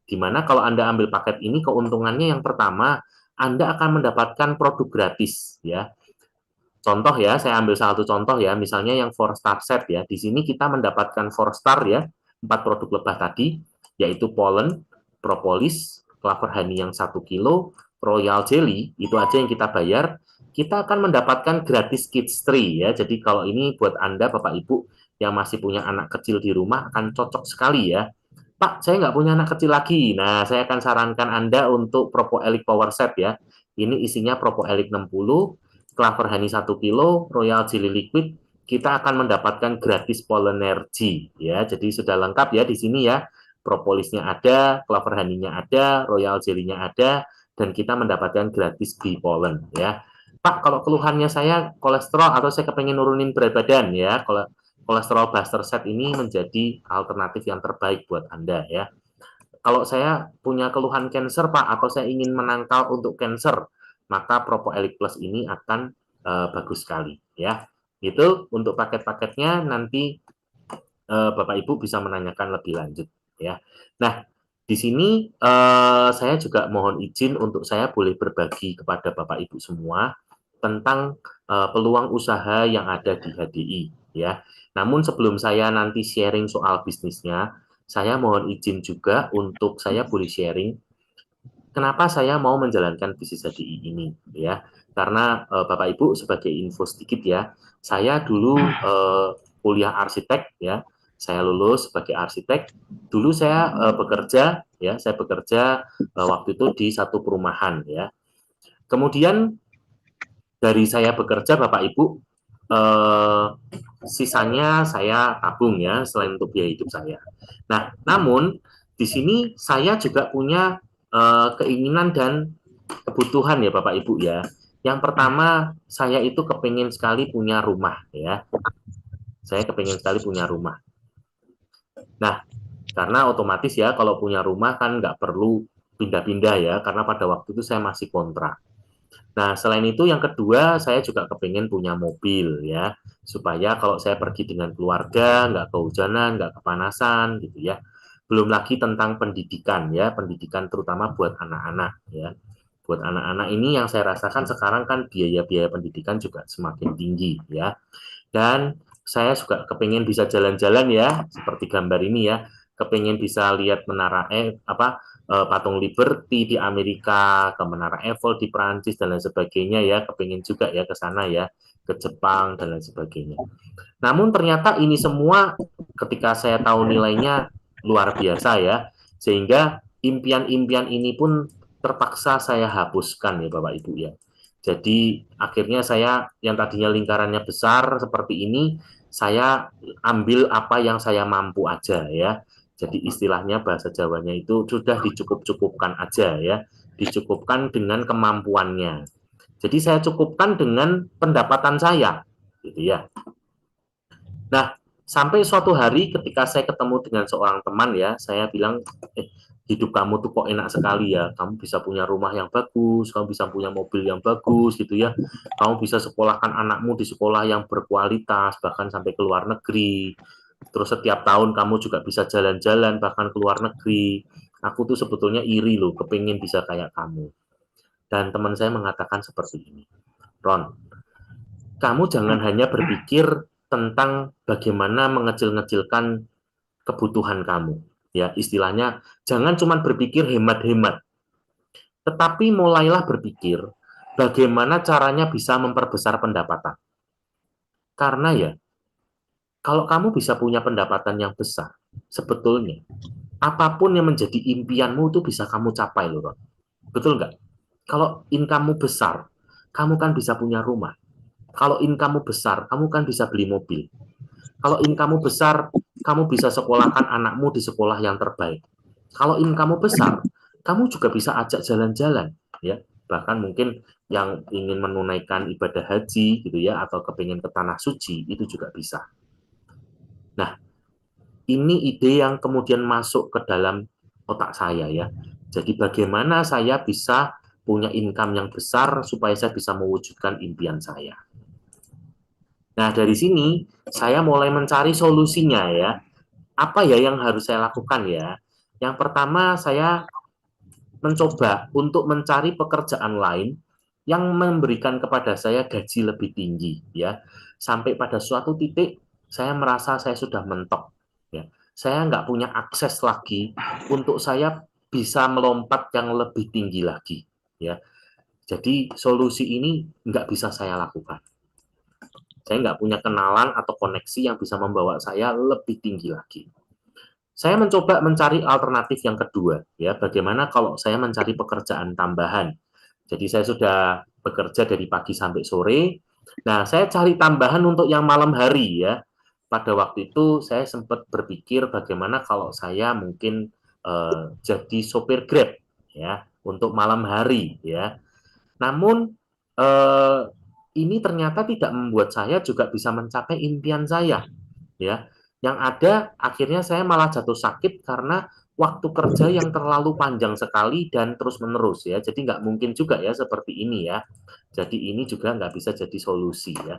[SPEAKER 1] Dimana kalau Anda ambil paket ini keuntungannya yang pertama, Anda akan mendapatkan produk gratis ya. Contoh ya, saya ambil satu contoh ya, misalnya yang 4 star set ya. Di sini kita mendapatkan 4 star ya, 4 produk lebah tadi, yaitu pollen, propolis, clover honey yang 1 kilo, royal jelly, itu aja yang kita bayar. Kita akan mendapatkan gratis kids tree ya. Jadi kalau ini buat Anda Bapak Ibu yang masih punya anak kecil di rumah akan cocok sekali ya. Pak, saya nggak punya anak kecil lagi. Nah, saya akan sarankan Anda untuk Propoelic Power Set ya. Ini isinya Propoelic 60, Clover Honey 1 kilo, Royal Jelly Liquid, kita akan mendapatkan gratis Pollenergy ya. Jadi sudah lengkap ya di sini ya. Propolisnya ada, Clover Honey-nya ada, Royal Jelly-nya ada, dan kita mendapatkan gratis bee pollen ya. Pak, kalau keluhannya saya kolesterol atau saya kepengen nurunin berat badan ya, kalau kolesterol buster set ini menjadi alternatif yang terbaik buat Anda ya. Kalau saya punya keluhan cancer Pak atau saya ingin menangkal untuk cancer, maka Propoelic Plus ini akan bagus sekali ya. Itu untuk paket-paketnya nanti Bapak Ibu bisa menanyakan lebih lanjut ya. Nah, di sini saya juga mohon izin untuk saya boleh berbagi kepada Bapak Ibu semua tentang peluang usaha yang ada di HDI ya. Namun sebelum saya nanti sharing soal bisnisnya, saya mohon izin juga untuk saya boleh sharing kenapa saya mau menjalankan bisnis HDI ini ya. Karena Bapak Ibu sebagai info sedikit ya, saya dulu kuliah arsitek ya. Saya lulus sebagai arsitek. Dulu saya bekerja ya, saya bekerja waktu itu di satu perumahan ya. Kemudian dari saya bekerja Bapak Ibu sisanya saya tabung ya selain untuk biaya hidup saya. Nah, namun di sini saya juga punya keinginan dan kebutuhan ya Bapak Ibu ya. Yang pertama saya itu kepingin sekali punya rumah ya. Saya kepingin sekali punya rumah. Nah, karena otomatis ya kalau punya rumah kan nggak perlu pindah-pindah ya, karena pada waktu itu saya masih kontrak. Nah, selain itu yang kedua, saya juga kepingin punya mobil ya, supaya kalau saya pergi dengan keluarga, nggak kehujanan, nggak kepanasan gitu ya. Belum lagi tentang pendidikan ya, pendidikan terutama buat anak-anak ya. Buat anak-anak ini yang saya rasakan sekarang kan biaya-biaya pendidikan juga semakin tinggi ya. Dan saya juga kepingin bisa jalan-jalan ya, seperti gambar ini ya, kepingin bisa lihat menara patung Liberty di Amerika, ke Menara Eiffel di Prancis dan lain sebagainya ya, kepingin juga ya ke sana ya, ke Jepang dan lain sebagainya. Namun ternyata ini semua ketika saya tahu nilainya luar biasa ya, sehingga impian-impian ini pun terpaksa saya hapuskan ya Bapak Ibu ya. Jadi akhirnya saya yang tadinya lingkarannya besar seperti ini, saya ambil apa yang saya mampu aja ya. Jadi istilahnya bahasa Jawanya itu sudah dicukup-cukupkan aja ya, dicukupkan dengan kemampuannya. Jadi saya cukupkan dengan pendapatan saya, gitu ya. Nah, sampai suatu hari ketika saya ketemu dengan seorang teman ya, saya bilang, hidup kamu tuh kok enak sekali ya, kamu bisa punya rumah yang bagus, kamu bisa punya mobil yang bagus gitu ya, kamu bisa sekolahkan anakmu di sekolah yang berkualitas, bahkan sampai ke luar negeri, terus setiap tahun kamu juga bisa jalan-jalan bahkan ke luar negeri, aku tuh sebetulnya iri loh, kepingin bisa kayak kamu. Dan teman saya mengatakan seperti ini, Ron, kamu jangan hanya berpikir tentang bagaimana mengecil-ngecilkan kebutuhan kamu. Ya, istilahnya jangan cuma berpikir hemat-hemat, tetapi mulailah berpikir bagaimana caranya bisa memperbesar pendapatan. Karena ya, kalau kamu bisa punya pendapatan yang besar, sebetulnya apapun yang menjadi impianmu itu bisa kamu capai loh, betul nggak? Kalau income-mu besar, kamu kan bisa punya rumah. Kalau income-mu besar, kamu kan bisa beli mobil. Kalau income-mu besar, kamu bisa sekolahkan anakmu di sekolah yang terbaik. Kalau income-mu besar, kamu juga bisa ajak jalan-jalan, ya. Bahkan mungkin yang ingin menunaikan ibadah haji gitu ya, atau kepingin ke tanah suci, itu juga bisa. Nah, ini ide yang kemudian masuk ke dalam otak saya ya. Jadi bagaimana saya bisa punya income yang besar supaya saya bisa mewujudkan impian saya. Nah, dari sini saya mulai mencari solusinya ya. Apa ya yang harus saya lakukan ya? Yang pertama, saya mencoba untuk mencari pekerjaan lain yang memberikan kepada saya gaji lebih tinggi ya. Sampai pada suatu titik saya merasa saya sudah mentok ya. Saya nggak punya akses lagi untuk saya bisa melompat yang lebih tinggi lagi ya. Jadi solusi ini nggak bisa saya lakukan. Saya nggak punya kenalan atau koneksi yang bisa membawa saya lebih tinggi lagi. Saya mencoba mencari alternatif yang kedua, ya. Bagaimana kalau saya mencari pekerjaan tambahan? Jadi saya sudah bekerja dari pagi sampai sore. Nah, saya cari tambahan untuk yang malam hari ya. Pada waktu itu saya sempat berpikir bagaimana kalau saya mungkin jadi sopir Grab ya untuk malam hari ya. Namun eh, ini ternyata tidak membuat saya juga bisa mencapai impian saya ya. Yang ada akhirnya saya malah jatuh sakit karena waktu kerja yang terlalu panjang sekali dan terus menerus ya. Jadi nggak mungkin juga ya seperti ini ya. Jadi ini juga nggak bisa jadi solusi ya.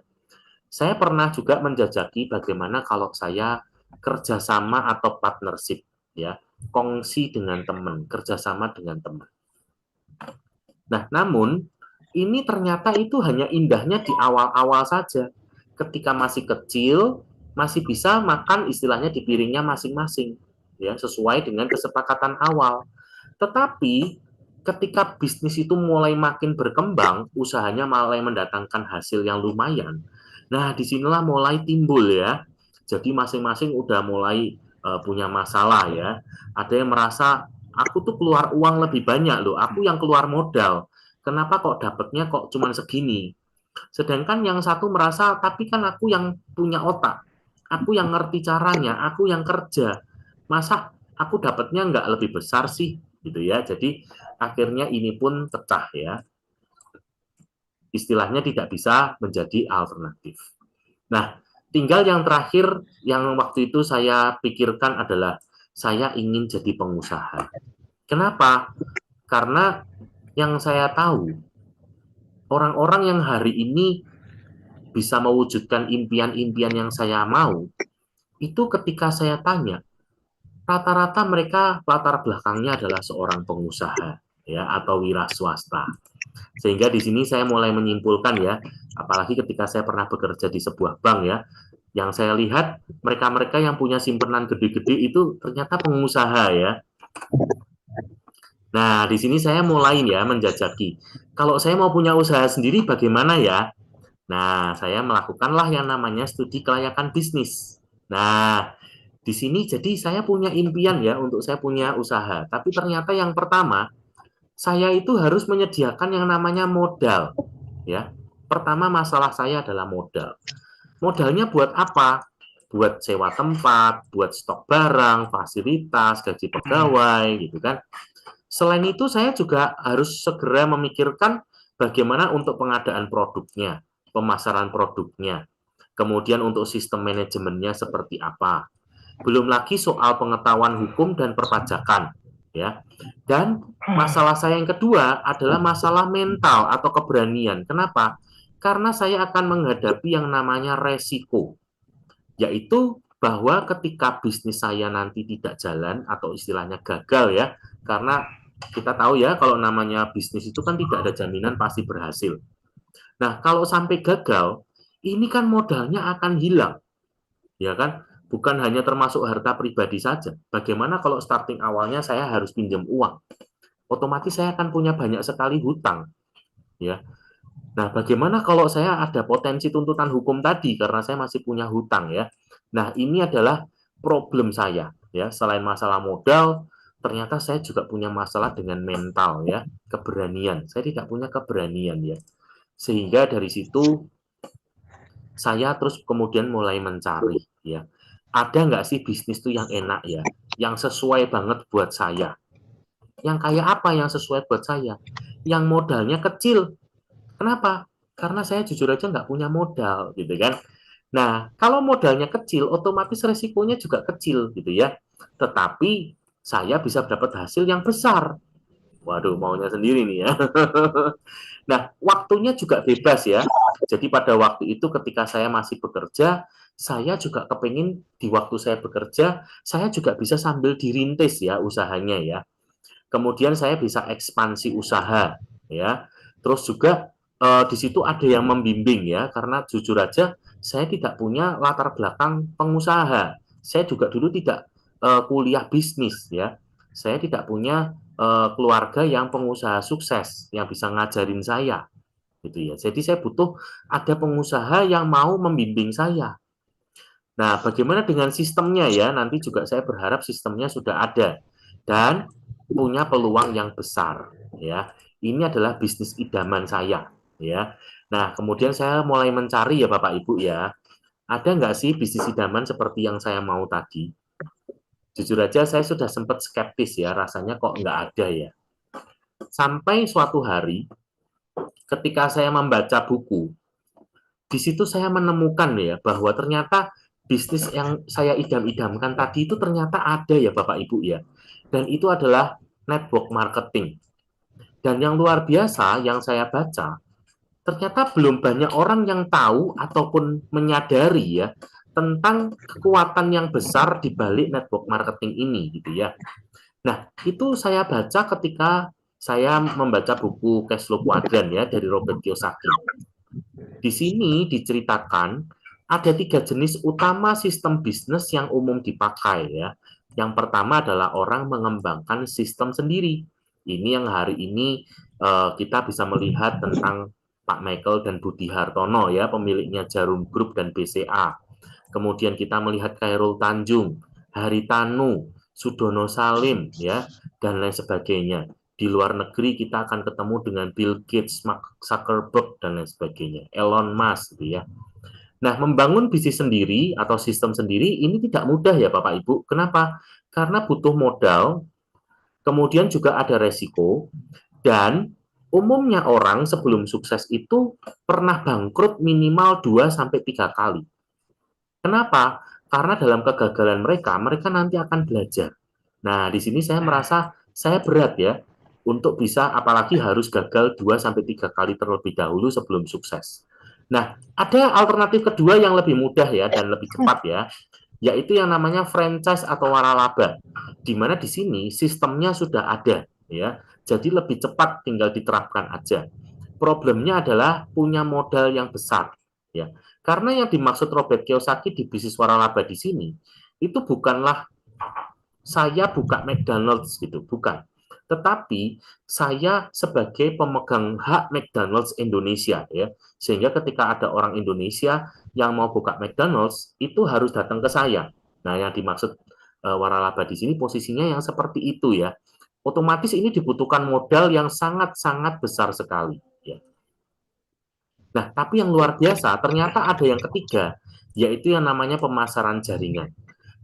[SPEAKER 1] Saya pernah juga menjajaki bagaimana kalau saya kerjasama atau partnership ya, kongsi dengan teman, kerjasama dengan teman. Nah, namun ini ternyata itu hanya indahnya di awal-awal saja. Ketika masih kecil, masih bisa makan istilahnya di piringnya masing-masing, ya sesuai dengan kesepakatan awal. Tetapi ketika bisnis itu mulai makin berkembang, usahanya mulai mendatangkan hasil yang lumayan. Nah, disinilah mulai timbul ya. Jadi masing-masing udah mulai punya masalah ya. Ada yang merasa aku tuh keluar uang lebih banyak loh, aku yang keluar modal. Kenapa kok dapatnya kok cuma segini? Sedangkan yang satu merasa, tapi kan aku yang punya otak, aku yang ngerti caranya, aku yang kerja. Masa aku dapatnya nggak lebih besar sih? Gitu ya. Jadi akhirnya ini pun pecah ya. Istilahnya tidak bisa menjadi alternatif. Nah, tinggal yang terakhir yang waktu itu saya pikirkan adalah saya ingin jadi pengusaha. Kenapa? Karena yang saya tahu, orang-orang yang hari ini bisa mewujudkan impian-impian yang saya mau, itu ketika saya tanya, rata-rata mereka latar belakangnya adalah seorang pengusaha ya atau wira swasta. Sehingga di sini saya mulai menyimpulkan ya, apalagi ketika saya pernah bekerja di sebuah bank ya, yang saya lihat mereka-mereka yang punya simpanan gede-gede itu ternyata pengusaha ya. Nah, di sini saya mulai ya menjajaki. Kalau saya mau punya usaha sendiri bagaimana ya? Nah, saya melakukanlah yang namanya studi kelayakan bisnis. Nah, di sini jadi saya punya impian ya untuk saya punya usaha. Tapi ternyata yang pertama, saya itu harus menyediakan yang namanya modal. Ya, pertama masalah saya adalah modal. Modalnya buat apa? Buat sewa tempat, buat stok barang, fasilitas, gaji pegawai, gitu kan. Selain itu, saya juga harus segera memikirkan bagaimana untuk pengadaan produknya, pemasaran produknya, kemudian untuk sistem manajemennya seperti apa. Belum lagi soal pengetahuan hukum dan perpajakan, ya. Dan masalah saya yang kedua adalah masalah mental atau keberanian. Kenapa? Karena saya akan menghadapi yang namanya resiko, yaitu bahwa ketika bisnis saya nanti tidak jalan atau istilahnya gagal ya, karena kita tahu ya kalau namanya bisnis itu kan tidak ada jaminan pasti berhasil. Nah, kalau sampai gagal, ini kan modalnya akan hilang, ya kan? Bukan hanya termasuk harta pribadi saja. Bagaimana kalau starting awalnya saya harus pinjam uang? Otomatis saya akan punya banyak sekali hutang, ya. Nah, bagaimana kalau saya ada potensi tuntutan hukum tadi karena saya masih punya hutang ya. Nah, ini adalah problem saya ya. Selain masalah modal, ternyata saya juga punya masalah dengan mental ya, keberanian. Saya tidak punya keberanian ya. Sehingga dari situ saya terus kemudian mulai mencari ya. Ada nggak sih bisnis itu yang enak ya, yang sesuai banget buat saya. Yang kayak apa yang sesuai buat saya? Yang modalnya kecil. Kenapa? Karena saya jujur aja nggak punya modal, gitu kan. Nah, kalau modalnya kecil, otomatis resikonya juga kecil, gitu ya. Tetapi saya bisa dapat hasil yang besar. Waduh, maunya sendiri nih ya. Nah, waktunya juga bebas ya. Jadi pada waktu itu ketika saya masih bekerja, saya juga kepingin di waktu saya bekerja, saya juga bisa sambil dirintis ya usahanya ya. Kemudian saya bisa ekspansi usaha ya. Terus juga di situ ada yang membimbing ya, karena jujur aja saya tidak punya latar belakang pengusaha. Saya juga dulu tidak kuliah bisnis ya. Saya tidak punya keluarga yang pengusaha sukses yang bisa ngajarin saya gitu ya. Jadi saya butuh ada pengusaha yang mau membimbing saya. Nah, bagaimana dengan sistemnya ya? Nanti juga saya berharap sistemnya sudah ada dan punya peluang yang besar ya. Ini adalah bisnis idaman saya ya. Nah, kemudian saya mulai mencari ya Bapak Ibu ya. Ada nggak sih bisnis idaman seperti yang saya mau tadi? Jujur aja saya sudah sempat skeptis ya, rasanya kok nggak ada ya. Sampai suatu hari ketika saya membaca buku, di situ saya menemukan ya bahwa ternyata bisnis yang saya idam-idamkan tadi itu ternyata ada ya Bapak Ibu ya. Dan itu adalah network marketing. Dan yang luar biasa yang saya baca, ternyata belum banyak orang yang tahu ataupun menyadari ya tentang kekuatan yang besar di balik network marketing ini gitu ya. Nah, itu saya baca ketika saya membaca buku Cash Flow Quadrant ya dari Robert Kiyosaki. Di sini diceritakan ada 3 jenis utama sistem bisnis yang umum dipakai ya. Yang pertama adalah orang mengembangkan sistem sendiri. Ini yang hari ini kita bisa melihat tentang Pak Michael dan Budi Hartono ya, pemiliknya Jarum Group dan BCA. Kemudian kita melihat Khairul Tanjung, Haritanu, Sudono Salim ya, dan lain sebagainya. Di luar negeri kita akan ketemu dengan Bill Gates, Mark Zuckerberg, dan lain sebagainya. Elon Musk, gitu ya. Nah, membangun bisnis sendiri atau sistem sendiri ini tidak mudah ya Bapak Ibu. Kenapa? Karena butuh modal, kemudian juga ada resiko, dan umumnya orang sebelum sukses itu pernah bangkrut minimal 2 sampai 3 kali. Kenapa? Karena dalam kegagalan mereka, mereka nanti akan belajar. Nah, di sini saya merasa saya berat ya untuk bisa apalagi harus gagal 2 sampai 3 kali terlebih dahulu sebelum sukses. Nah, ada alternatif kedua yang lebih mudah ya dan lebih cepat ya, yaitu yang namanya franchise atau waralaba. Di mana di sini sistemnya sudah ada ya. Jadi lebih cepat tinggal diterapkan aja. Problemnya adalah punya modal yang besar ya. Karena yang dimaksud Robert Kiyosaki di bisnis waralaba di sini itu bukanlah saya buka McDonald's gitu, bukan. Tetapi saya sebagai pemegang hak McDonald's Indonesia ya, sehingga ketika ada orang Indonesia yang mau buka McDonald's itu harus datang ke saya. Nah, yang dimaksud waralaba di sini posisinya yang seperti itu ya. Otomatis ini dibutuhkan modal yang sangat-sangat besar sekali ya. Nah, tapi yang luar biasa ternyata ada yang ketiga, yaitu yang namanya pemasaran jaringan.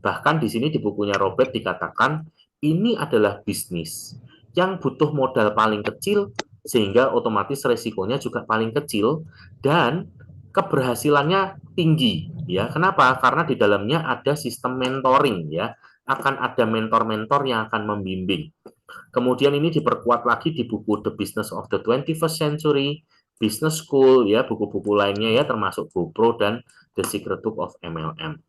[SPEAKER 1] Bahkan di sini di bukunya Robert dikatakan ini adalah bisnis yang butuh modal paling kecil sehingga otomatis resikonya juga paling kecil dan keberhasilannya tinggi ya. Kenapa? Karena di dalamnya ada sistem mentoring ya. Akan ada mentor-mentor yang akan membimbing. Kemudian ini diperkuat lagi di buku The Business of the 21st Century, Business School ya, buku-buku lainnya ya termasuk GoPro dan The Secret Book of MLM.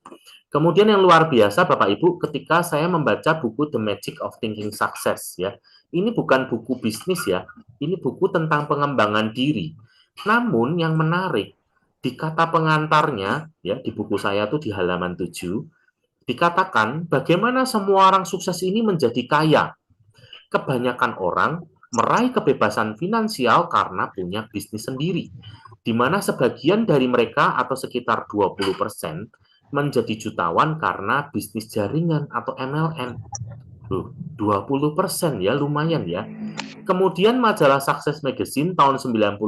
[SPEAKER 1] Kemudian yang luar biasa Bapak Ibu ketika saya membaca buku The Magic of Thinking Success ya. Ini bukan buku bisnis ya, ini buku tentang pengembangan diri. Namun yang menarik di kata pengantarnya ya di buku saya tuh di halaman 7 dikatakan bagaimana semua orang sukses ini menjadi kaya. Kebanyakan orang meraih kebebasan finansial karena punya bisnis sendiri, di mana sebagian dari mereka atau sekitar 20% menjadi jutawan karena bisnis jaringan atau MLM. 20% ya lumayan ya. Kemudian majalah Success Magazine tahun 95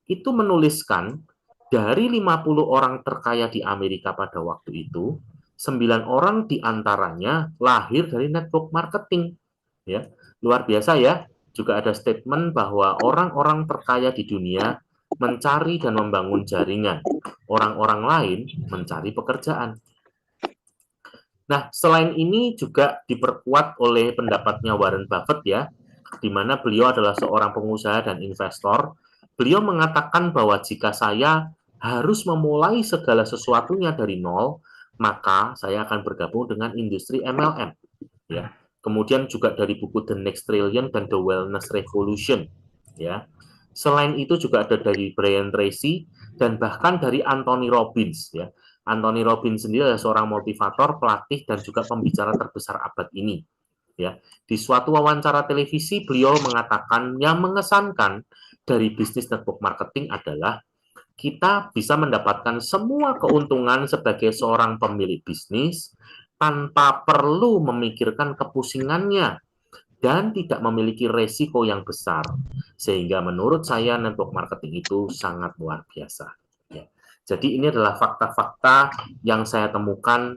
[SPEAKER 1] itu menuliskan dari 50 orang terkaya di Amerika pada waktu itu, 9 orang diantaranya lahir dari network marketing. ya. Luar biasa ya. Juga ada statement bahwa orang-orang terkaya di dunia mencari dan membangun jaringan. Orang-orang lain mencari pekerjaan. Nah, selain ini juga diperkuat oleh pendapatnya Warren Buffett ya, di mana beliau adalah seorang pengusaha dan investor. Beliau mengatakan bahwa jika saya harus memulai segala sesuatunya dari nol, maka saya akan bergabung dengan industri MLM. Ya. Kemudian juga dari buku The Next Trillion dan The Wellness Revolution. Ya. Selain itu juga ada dari Brian Tracy dan bahkan dari Anthony Robbins. Ya. Anthony Robbins sendiri adalah seorang motivator, pelatih, dan juga pembicara terbesar abad ini. Ya, di suatu wawancara televisi beliau mengatakan yang mengesankan dari bisnis network marketing adalah kita bisa mendapatkan semua keuntungan sebagai seorang pemilik bisnis tanpa perlu memikirkan kepusingannya dan tidak memiliki resiko yang besar. Sehingga menurut saya network marketing itu sangat luar biasa. Ya. Jadi ini adalah fakta-fakta yang saya temukan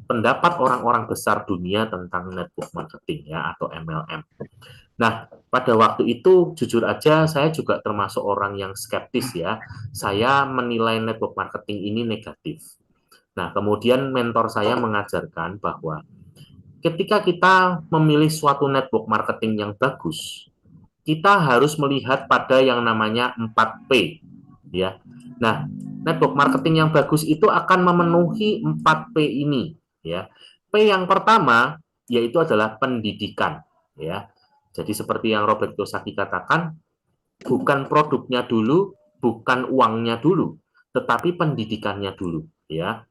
[SPEAKER 1] pendapat orang-orang besar dunia tentang network marketing ya atau MLM. Nah, pada waktu itu jujur aja saya juga termasuk orang yang skeptis ya. Saya menilai network marketing ini negatif. Nah, kemudian mentor saya mengajarkan bahwa ketika kita memilih suatu network marketing yang bagus, kita harus melihat pada yang namanya 4P ya. Nah, network marketing yang bagus itu akan memenuhi 4P ini ya. P yang pertama yaitu adalah pendidikan ya. Jadi seperti yang Robert Kiyosaki katakan, bukan produknya dulu, bukan uangnya dulu, tetapi pendidikannya dulu ya.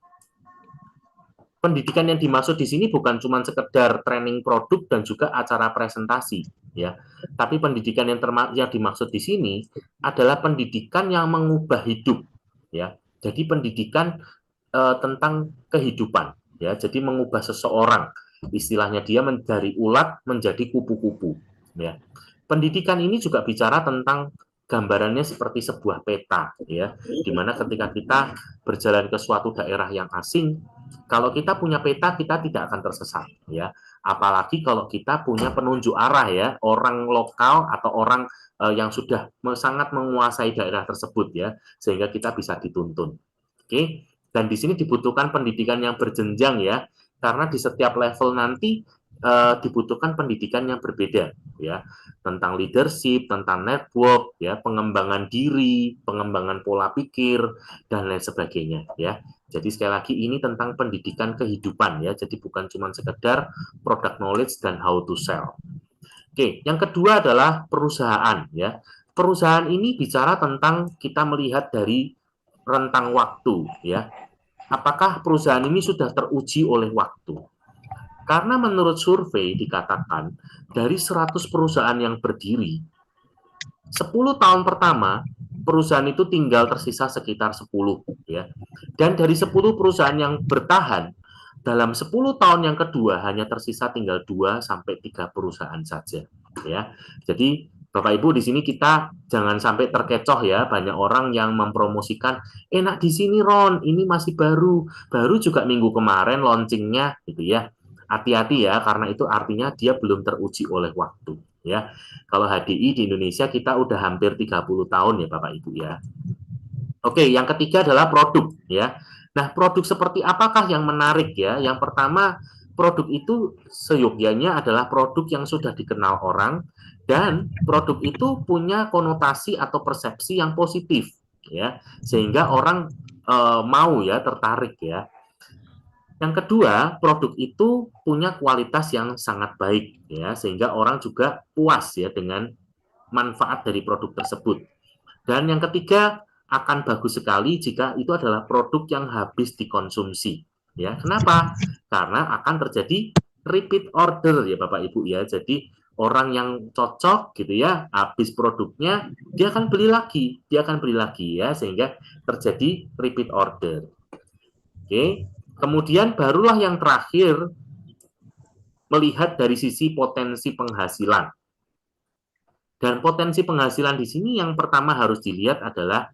[SPEAKER 1] Pendidikan yang dimaksud di sini bukan cuma sekedar training produk dan juga acara presentasi ya. Tapi pendidikan yang dimaksud di sini adalah pendidikan yang mengubah hidup ya. Jadi pendidikan tentang kehidupan ya. Jadi mengubah seseorang. Istilahnya dia dari ulat menjadi kupu-kupu ya. Pendidikan ini juga bicara tentang gambarannya seperti sebuah peta ya, dimana ketika kita berjalan ke suatu daerah yang asing, kalau kita punya peta kita tidak akan tersesat ya, apalagi kalau kita punya penunjuk arah ya, orang lokal atau orang yang sudah sangat menguasai daerah tersebut ya, sehingga kita bisa dituntun. Oke, dan di sini dibutuhkan pendidikan yang berjenjang ya, karena di setiap level nanti dibutuhkan pendidikan yang berbeda ya, tentang leadership, tentang network ya, pengembangan diri, pengembangan pola pikir dan lain sebagainya ya. Jadi sekali lagi ini tentang pendidikan kehidupan ya. Jadi bukan cuma sekedar product knowledge dan how to sell. Oke, yang kedua adalah perusahaan ya. Perusahaan ini bicara tentang kita melihat dari rentang waktu ya. Apakah perusahaan ini sudah teruji oleh waktu? Karena menurut survei dikatakan dari 100 perusahaan yang berdiri, 10 tahun pertama perusahaan itu tinggal tersisa sekitar 10 ya. Dan dari 10 perusahaan yang bertahan dalam 10 tahun yang kedua hanya tersisa tinggal 2 sampai 3 perusahaan saja ya. Jadi Bapak Ibu di sini kita jangan sampai terkecoh ya, banyak orang yang mempromosikan enak di sini Ron, ini masih baru juga minggu kemarin launchingnya gitu ya. Hati-hati ya, karena itu artinya dia belum teruji oleh waktu ya. Kalau HDI di Indonesia kita udah hampir 30 tahun ya Bapak Ibu ya. Oke, yang ketiga adalah produk ya. Nah, produk seperti apakah yang menarik ya? Yang pertama, produk itu seyogyanya adalah produk yang sudah dikenal orang dan produk itu punya konotasi atau persepsi yang positif ya, sehingga orang mau ya, tertarik ya. Yang kedua, produk itu punya kualitas yang sangat baik ya, sehingga orang juga puas ya dengan manfaat dari produk tersebut. Dan yang ketiga, akan bagus sekali jika itu adalah produk yang habis dikonsumsi. Ya, kenapa? Karena akan terjadi repeat order ya Bapak Ibu ya. Jadi orang yang cocok gitu ya, habis produknya dia akan beli lagi ya, sehingga terjadi repeat order. Oke. Kemudian barulah yang terakhir melihat dari sisi potensi penghasilan. Dan potensi penghasilan di sini yang pertama harus dilihat adalah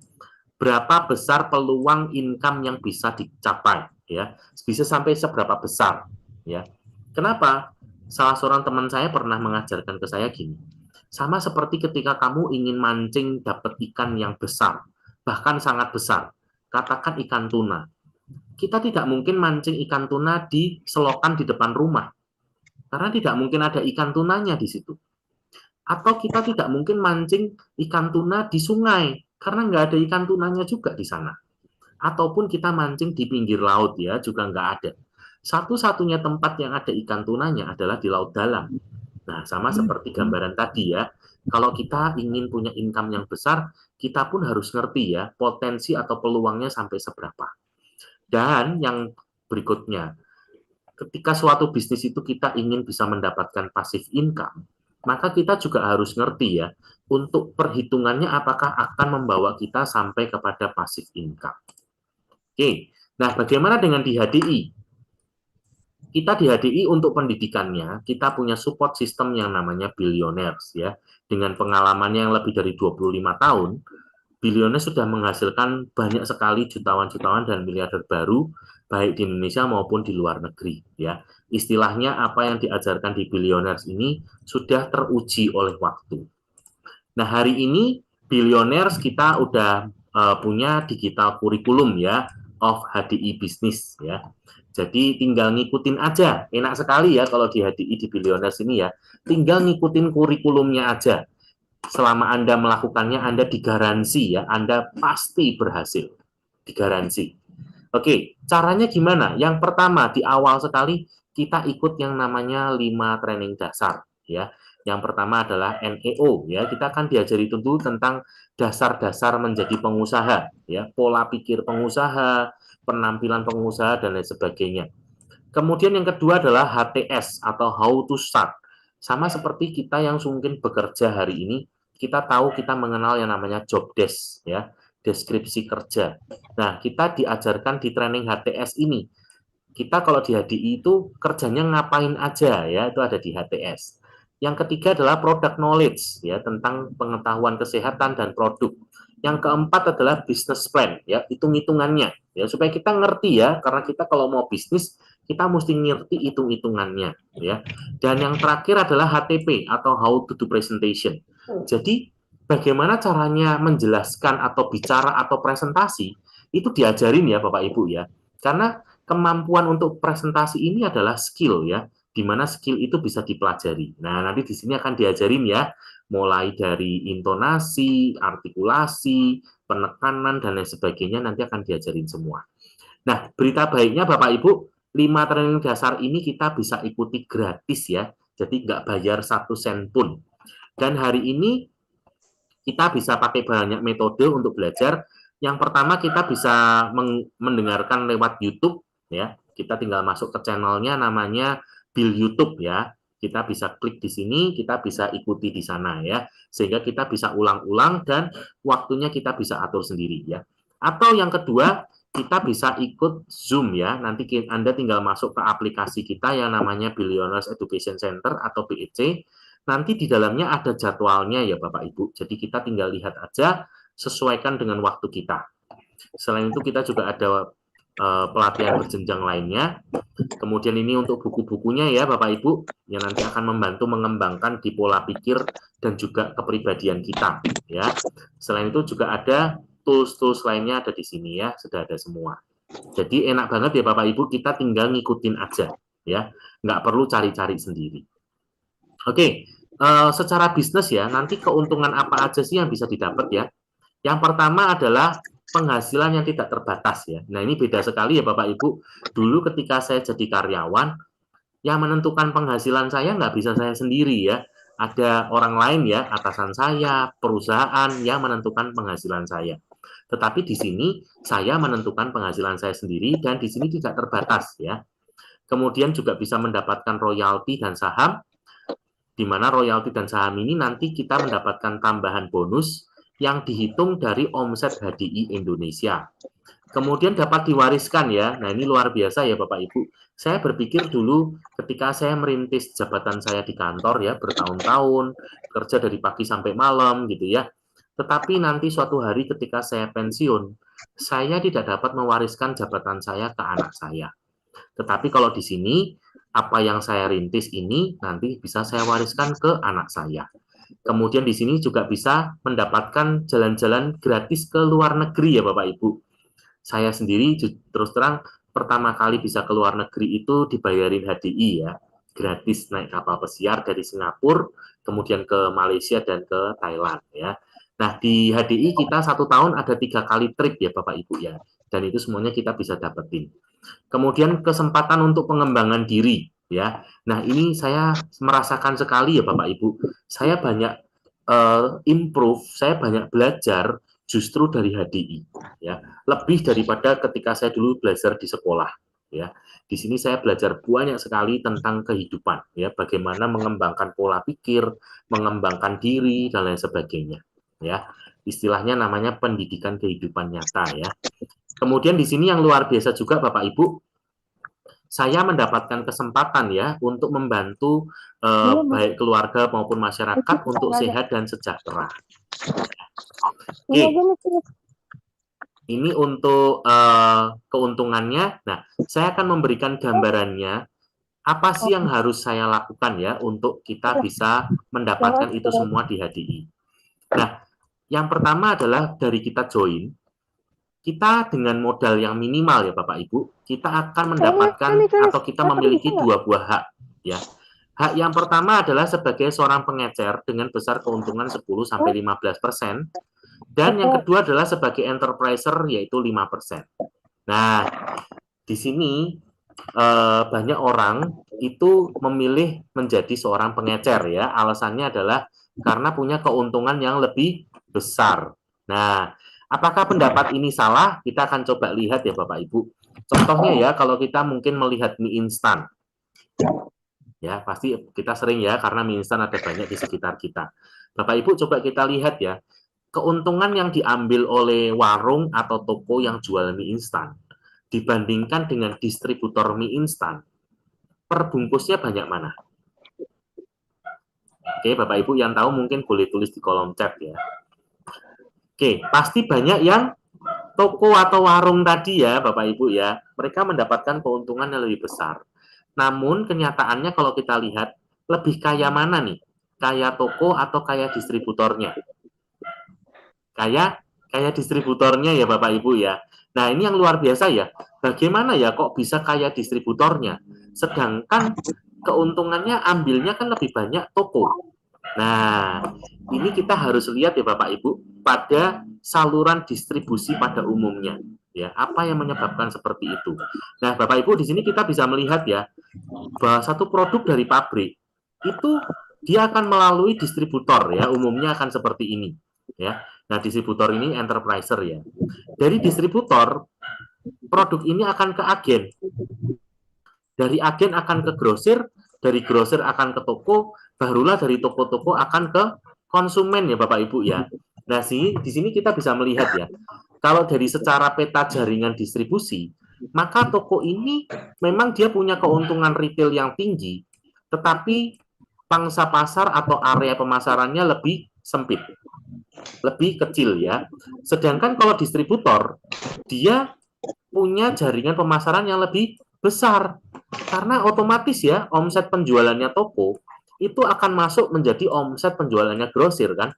[SPEAKER 1] berapa besar peluang income yang bisa dicapai ya. Bisa sampai seberapa besar ya. Kenapa? Salah seorang teman saya pernah mengajarkan ke saya gini, sama seperti ketika kamu ingin mancing dapat ikan yang besar, bahkan sangat besar, katakan ikan tuna. Kita tidak mungkin mancing ikan tuna di selokan di depan rumah, karena tidak mungkin ada ikan tunanya di situ. Atau kita tidak mungkin mancing ikan tuna di sungai, karena nggak ada ikan tunanya juga di sana. Ataupun kita mancing di pinggir laut ya, juga nggak ada. Satu-satunya tempat yang ada ikan tunanya adalah di laut dalam. Nah, sama seperti gambaran tadi ya, kalau kita ingin punya income yang besar, kita pun harus ngerti ya, potensi atau peluangnya sampai seberapa. Dan yang berikutnya, ketika suatu bisnis itu kita ingin bisa mendapatkan passive income, maka kita juga harus ngerti ya, untuk perhitungannya apakah akan membawa kita sampai kepada passive income. Oke, nah bagaimana dengan di HDI? Kita di HDI untuk pendidikannya, kita punya support system yang namanya Billionaires ya. Dengan pengalamannya yang lebih dari 25 tahun, Billionaires sudah menghasilkan banyak sekali jutawan-jutawan dan miliarder baru, baik di Indonesia maupun di luar negeri ya. Istilahnya apa yang diajarkan di Billionaires ini sudah teruji oleh waktu. Nah, hari ini Billionaires kita udah punya digital kurikulum ya of HDI Business ya. Jadi tinggal ngikutin aja. Enak sekali ya kalau di HDI di Billionaires ini ya. Tinggal ngikutin kurikulumnya aja. Selama Anda melakukannya, Anda digaransi ya, Anda pasti berhasil. Digaransi. Oke, caranya gimana? Yang pertama, di awal sekali kita ikut yang namanya 5 training dasar ya. Yang pertama adalah NEO ya. Kita akan diajari tentu tentang dasar-dasar menjadi pengusaha ya, pola pikir pengusaha, penampilan pengusaha dan lain sebagainya. Kemudian yang kedua adalah HTS atau How to Start. Sama seperti kita yang mungkin bekerja hari ini, kita tahu kita mengenal yang namanya job desk ya, deskripsi kerja. Nah, kita diajarkan di training HTS ini. Kita kalau di HDI itu kerjanya ngapain aja ya, itu ada di HTS. Yang ketiga adalah product knowledge ya, tentang pengetahuan kesehatan dan produk. Yang keempat adalah business plan ya, hitung-hitungannya ya, supaya kita ngerti ya, karena kita kalau mau bisnis kita mesti ngerti hitung-hitungannya ya. Dan yang terakhir adalah HTP atau how to do presentation. Jadi bagaimana caranya menjelaskan atau bicara atau presentasi itu diajarin ya Bapak Ibu ya. Karena kemampuan untuk presentasi ini adalah skill ya, di mana skill itu bisa dipelajari. Nah, nanti di sini akan diajarin ya, mulai dari intonasi, artikulasi, penekanan, dan lain sebagainya, nanti akan diajarin semua. Nah, berita baiknya Bapak Ibu, 5 training dasar ini kita bisa ikuti gratis ya, jadi nggak bayar 1 sen pun. Dan hari ini kita bisa pakai banyak metode untuk belajar. Yang pertama kita bisa mendengarkan lewat YouTube ya. Kita tinggal masuk ke channelnya namanya Bill YouTube ya. Kita bisa klik di sini, kita bisa ikuti di sana ya. Sehingga kita bisa ulang-ulang dan waktunya kita bisa atur sendiri ya. Atau yang kedua, kita bisa ikut Zoom ya. Nanti Anda tinggal masuk ke aplikasi kita yang namanya Billionaires Education Center atau BEC. Nanti di dalamnya ada jadwalnya ya Bapak Ibu. Jadi kita tinggal lihat aja, sesuaikan dengan waktu kita. Selain itu kita juga ada pelatihan berjenjang lainnya. Kemudian ini untuk buku-bukunya ya Bapak Ibu, yang nanti akan membantu mengembangkan di pola pikir dan juga kepribadian kita ya. Selain itu juga ada tools-tools lainnya ada di sini ya, sudah ada semua. Jadi enak banget ya Bapak Ibu, kita tinggal ngikutin aja ya, nggak perlu cari-cari sendiri. Oke, secara bisnis ya, nanti keuntungan apa aja sih yang bisa didapat ya? Yang pertama adalah penghasilan yang tidak terbatas ya. Nah ini beda sekali ya Bapak Ibu. Dulu ketika saya jadi karyawan, yang menentukan penghasilan saya nggak bisa saya sendiri ya. Ada orang lain ya, atasan saya, perusahaan yang menentukan penghasilan saya. Tetapi di sini saya menentukan penghasilan saya sendiri dan di sini tidak terbatas ya. Kemudian juga bisa mendapatkan royalti dan saham, di mana royalti dan saham ini nanti kita mendapatkan tambahan bonus yang dihitung dari omset HDI Indonesia. Kemudian dapat diwariskan ya. Nah, ini luar biasa ya Bapak Ibu. Saya berpikir dulu ketika saya merintis jabatan saya di kantor ya, bertahun-tahun, kerja dari pagi sampai malam gitu ya. Tetapi nanti suatu hari ketika saya pensiun, saya tidak dapat mewariskan jabatan saya ke anak saya. Tetapi kalau di sini apa yang saya rintis ini nanti bisa saya wariskan ke anak saya. Kemudian di sini juga bisa mendapatkan jalan-jalan gratis ke luar negeri ya Bapak Ibu. Saya sendiri terus terang pertama kali bisa ke luar negeri itu dibayarin HDI ya, gratis naik kapal pesiar dari Singapura, kemudian ke Malaysia dan ke Thailand ya. Nah di HDI kita 1 tahun ada 3 kali trip ya Bapak Ibu ya, dan itu semuanya kita bisa dapetin. Kemudian kesempatan untuk pengembangan diri ya. Nah, ini saya merasakan sekali ya Bapak Ibu. Saya banyak improve, saya banyak belajar justru dari HDI ya. Lebih daripada ketika saya dulu belajar di sekolah ya. Di sini saya belajar banyak sekali tentang kehidupan ya, bagaimana mengembangkan pola pikir, mengembangkan diri dan lain sebagainya ya. Istilahnya namanya pendidikan kehidupan nyata ya. Kemudian di sini yang luar biasa juga Bapak Ibu, saya mendapatkan kesempatan ya untuk membantu baik keluarga maupun masyarakat untuk sehat dan sejahtera. Oke, ini untuk keuntungannya. Nah, saya akan memberikan gambarannya apa sih yang harus saya lakukan ya untuk kita bisa mendapatkan itu semua di HDI. Nah, yang pertama adalah dari kita join, kita dengan modal yang minimal ya Bapak Ibu, kita akan mendapatkan atau kita memiliki 2 buah hak ya. Hak yang pertama adalah sebagai seorang pengecer dengan besar keuntungan 10-15%, dan yang kedua adalah sebagai enterpriser yaitu 5%. Nah, di sini banyak orang itu memilih menjadi seorang pengecer ya. Alasannya adalah karena punya keuntungan yang lebih besar. Nah, apakah pendapat ini salah? Kita akan coba lihat ya Bapak Ibu. Contohnya ya, kalau kita mungkin melihat mie instan. Ya, pasti kita sering ya, karena mie instan ada banyak di sekitar kita. Bapak Ibu coba kita lihat ya, keuntungan yang diambil oleh warung atau toko yang jual mie instan dibandingkan dengan distributor mie instan, per bungkusnya banyak mana? Oke, Bapak Ibu yang tahu mungkin boleh tulis di kolom chat ya. Oke, pasti banyak yang toko atau warung tadi ya, Bapak Ibu ya. Mereka mendapatkan keuntungan yang lebih besar. Namun kenyataannya kalau kita lihat, lebih kaya mana nih? Kaya toko atau kaya distributornya? Kaya distributornya ya Bapak Ibu ya. Nah ini yang luar biasa ya. Bagaimana ya kok bisa kaya distributornya? Sedangkan keuntungannya ambilnya kan lebih banyak toko. Nah ini kita harus lihat ya Bapak Ibu pada saluran distribusi pada umumnya. Ya, apa yang menyebabkan seperti itu? Nah, Bapak Ibu di sini kita bisa melihat ya bahwa satu produk dari pabrik itu dia akan melalui distributor ya, umumnya akan seperti ini ya. Nah, distributor ini enterpriser ya. Dari distributor, produk ini akan ke agen. Dari agen akan ke grosir, dari grosir akan ke toko, barulah dari toko-toko akan ke konsumen ya Bapak Ibu ya. Nah, di sini kita bisa melihat ya, kalau dari secara peta jaringan distribusi, maka toko ini memang dia punya keuntungan retail yang tinggi, tetapi pangsa pasar atau area pemasarannya lebih sempit, lebih kecil ya. Sedangkan kalau distributor, dia punya jaringan pemasaran yang lebih besar. Karena otomatis ya, omset penjualannya toko itu akan masuk menjadi omset penjualannya grosir kan.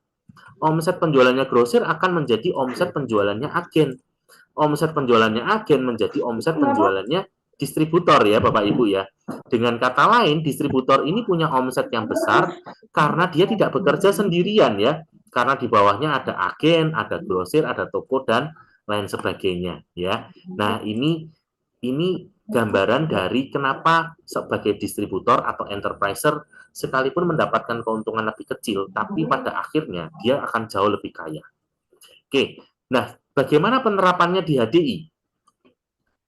[SPEAKER 1] Omset penjualannya grosir akan menjadi omset penjualannya agen. Omset penjualannya agen menjadi omset penjualannya distributor ya Bapak Ibu ya. Dengan kata lain, distributor ini punya omset yang besar karena dia tidak bekerja sendirian ya. Karena di bawahnya ada agen, ada grosir, ada toko dan lain sebagainya ya. Nah, ini gambaran dari kenapa sebagai distributor atau enterpriser sekalipun mendapatkan keuntungan lebih kecil, tapi pada akhirnya dia akan jauh lebih kaya. Oke, nah bagaimana penerapannya di HDI?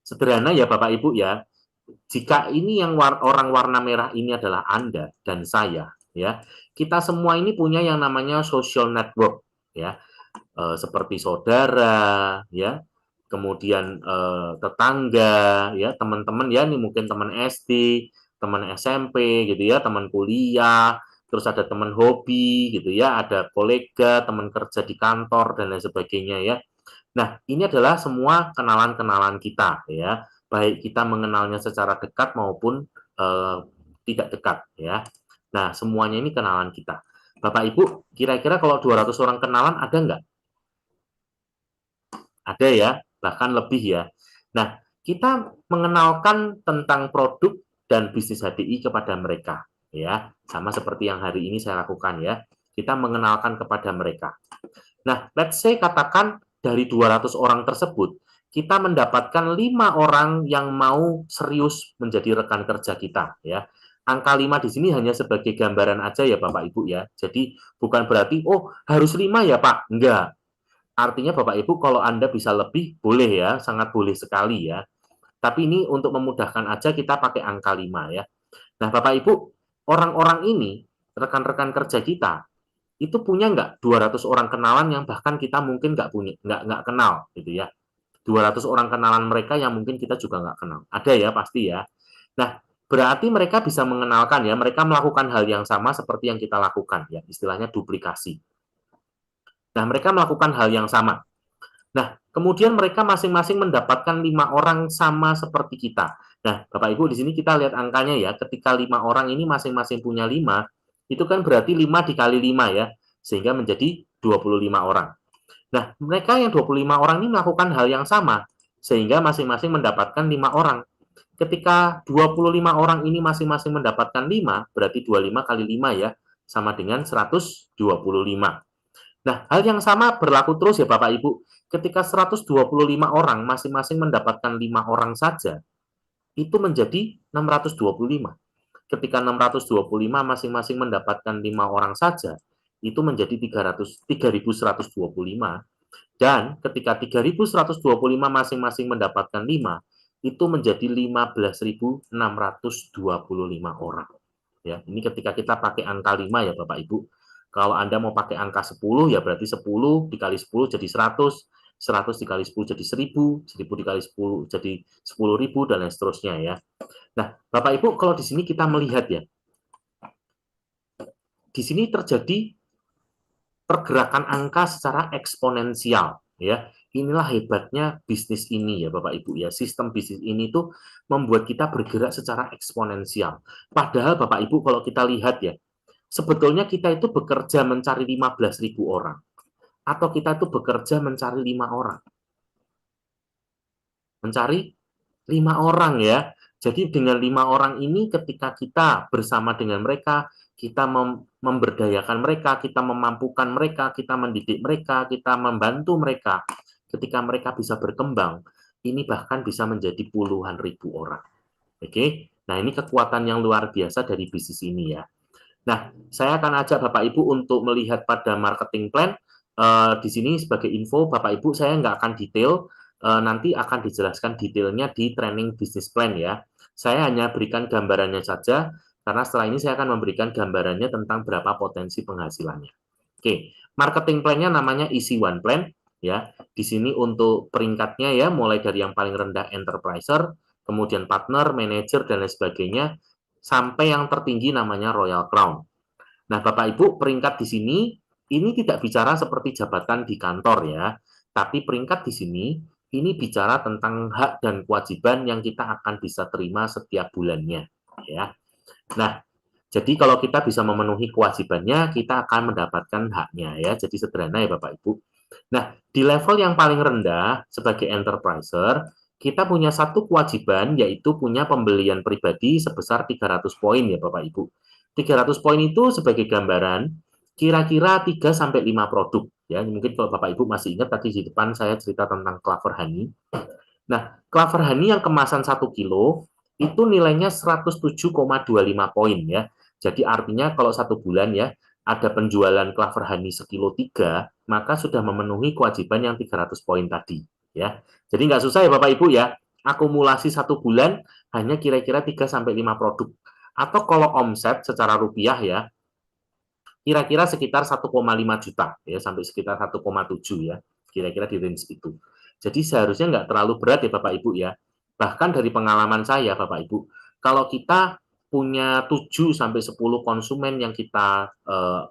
[SPEAKER 1] Sederhana ya Bapak Ibu ya, jika ini yang orang warna merah ini adalah Anda dan saya, ya, kita semua ini punya yang namanya social network, ya, seperti saudara, ya, kemudian tetangga, ya, teman-teman ya, ini mungkin teman SD, teman SMP, gitu ya, teman kuliah, terus ada teman hobi, gitu ya, ada kolega, teman kerja di kantor dan lain sebagainya ya. Nah, ini adalah semua kenalan-kenalan kita ya, baik kita mengenalnya secara dekat maupun tidak dekat ya. Nah, semuanya ini kenalan kita. Bapak Ibu, kira-kira kalau 200 orang kenalan ada nggak? Ada ya, bahkan lebih ya. Nah, kita mengenalkan tentang produk dan bisnis HDI kepada mereka ya, sama seperti yang hari ini saya lakukan ya. Kita mengenalkan kepada mereka. Nah, let's say katakan dari 200 orang tersebut, kita mendapatkan 5 orang yang mau serius menjadi rekan kerja kita ya. Angka 5 di sini hanya sebagai gambaran aja ya Bapak Ibu ya. Jadi bukan berarti oh harus 5 ya Pak. Enggak. Artinya Bapak Ibu kalau Anda bisa lebih boleh ya, sangat boleh sekali ya. Tapi ini untuk memudahkan aja kita pakai angka 5 ya. Nah Bapak Ibu, orang-orang ini, rekan-rekan kerja kita, itu punya nggak 200 orang kenalan yang bahkan kita mungkin nggak punya, nggak kenal gitu ya. 200 orang kenalan mereka yang mungkin kita juga nggak kenal. Ada ya pasti ya. Nah, berarti mereka bisa mengenalkan ya, mereka melakukan hal yang sama seperti yang kita lakukan ya, istilahnya duplikasi. Nah, mereka melakukan hal yang sama. Nah, kemudian mereka masing-masing mendapatkan 5 orang sama seperti kita. Nah, Bapak Ibu di sini kita lihat angkanya ya, ketika 5 orang ini masing-masing punya 5, itu kan berarti 5 dikali 5 ya, sehingga menjadi 25 orang. Nah, mereka yang 25 orang ini melakukan hal yang sama, sehingga masing-masing mendapatkan 5 orang. Ketika 25 orang ini masing-masing mendapatkan 5, berarti 25 kali 5 ya, sama dengan 125. Nah, hal yang sama berlaku terus ya Bapak Ibu. Ketika 125 orang masing-masing mendapatkan 5 orang saja, itu menjadi 625. Ketika 625 masing-masing mendapatkan 5 orang saja, itu menjadi 3.125. Dan ketika 3.125 masing-masing mendapatkan 5, itu menjadi 15.625 orang. Ya, ini ketika kita pakai angka 5 ya Bapak Ibu. Kalau Anda mau pakai angka 10 ya berarti 10 dikali 10 jadi 100, 100 dikali 10 jadi 1000, 1000 dikali 10 jadi 10.000 dan lain seterusnya ya. Nah, Bapak Ibu kalau di sini kita melihat ya, di sini terjadi pergerakan angka secara eksponensial ya. Inilah hebatnya bisnis ini ya Bapak Ibu ya. Sistem bisnis ini tuh membuat kita bergerak secara eksponensial. Padahal Bapak Ibu kalau kita lihat ya, sebetulnya kita itu bekerja mencari 15.000 orang atau kita itu bekerja mencari 5 orang. Mencari 5 orang ya. Jadi dengan 5 orang ini ketika kita bersama dengan mereka, kita memberdayakan mereka, kita memampukan mereka, kita mendidik mereka, kita membantu mereka. Ketika mereka bisa berkembang, ini bahkan bisa menjadi puluhan ribu orang. Oke, nah ini kekuatan yang luar biasa dari bisnis ini ya. Nah, saya akan ajak Bapak Ibu untuk melihat pada marketing plan. Di sini sebagai info, Bapak Ibu saya nggak akan detail, nanti akan dijelaskan detailnya di training business plan ya. Saya hanya berikan gambarannya saja, karena setelah ini saya akan memberikan gambarannya tentang berapa potensi penghasilannya. Oke, marketing plan-nya namanya Easy One Plan ya. Di sini untuk peringkatnya ya, mulai dari yang paling rendah enterpriser, kemudian partner, manager dan lain sebagainya, sampai yang tertinggi namanya Royal Crown. Nah, Bapak Ibu, peringkat di sini ini tidak bicara seperti jabatan di kantor ya, tapi peringkat di sini ini bicara tentang hak dan kewajiban yang kita akan bisa terima setiap bulannya ya. Nah, jadi kalau kita bisa memenuhi kewajibannya, kita akan mendapatkan haknya ya. Jadi sederhana ya Bapak Ibu. Nah, di level yang paling rendah sebagai enterpriser, kita punya satu kewajiban yaitu punya pembelian pribadi sebesar 300 poin ya Bapak Ibu. 300 poin itu sebagai gambaran kira-kira 3 sampai 5 produk ya. Mungkin kalau Bapak Ibu masih ingat tadi di depan saya cerita tentang Clover Honey. Nah, Clover Honey yang kemasan 1 kilo itu nilainya 107,25 poin ya. Jadi artinya kalau 1 bulan ya ada penjualan Clover Honey sekilo 3, maka sudah memenuhi kewajiban yang 300 poin tadi ya. Jadi nggak susah ya Bapak Ibu ya. Akumulasi 1 bulan hanya kira-kira 3 sampai 5 produk. Atau kalau omset secara rupiah ya, kira-kira sekitar 1,5 juta ya sampai sekitar 1,7 ya. Kira-kira di range itu. Jadi seharusnya nggak terlalu berat ya Bapak Ibu ya. Bahkan dari pengalaman saya Bapak Ibu, kalau kita punya 7 sampai 10 konsumen yang kita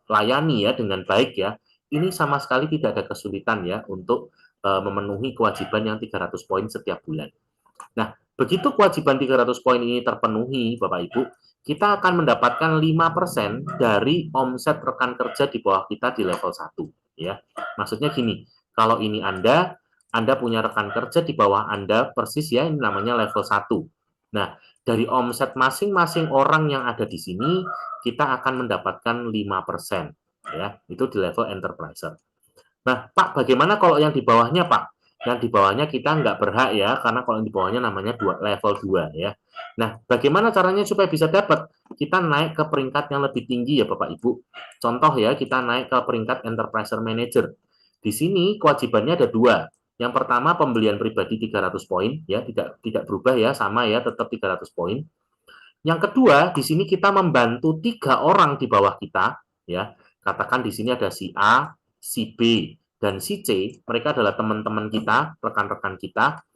[SPEAKER 1] layani ya dengan baik ya, ini sama sekali tidak ada kesulitan ya untuk memenuhi kewajiban yang 300 poin setiap bulan. Nah, begitu kewajiban 300 poin ini terpenuhi, Bapak Ibu, kita akan mendapatkan 5% dari omset rekan kerja di bawah kita di level 1. Ya. Maksudnya gini, kalau ini Anda punya rekan kerja di bawah Anda persis ya, ini namanya level 1. Nah, dari omset masing-masing orang yang ada di sini, kita akan mendapatkan 5%. Ya, itu di level enterpriser. Nah, Pak, bagaimana kalau yang di bawahnya, Pak? Yang di bawahnya kita nggak berhak ya, karena kalau yang di bawahnya namanya level 2 ya. Nah, bagaimana caranya supaya bisa dapat? Kita naik ke peringkat yang lebih tinggi ya Bapak Ibu. Contoh ya, kita naik ke peringkat Enterprise Manager. Di sini kewajibannya ada dua. Yang pertama pembelian pribadi 300 poin ya, tidak berubah ya, sama ya, tetap 300 poin. Yang kedua, di sini kita membantu 3 orang di bawah kita ya. Katakan di sini ada si A, si B, dan si C. Mereka adalah teman-teman kita, rekan-rekan kita.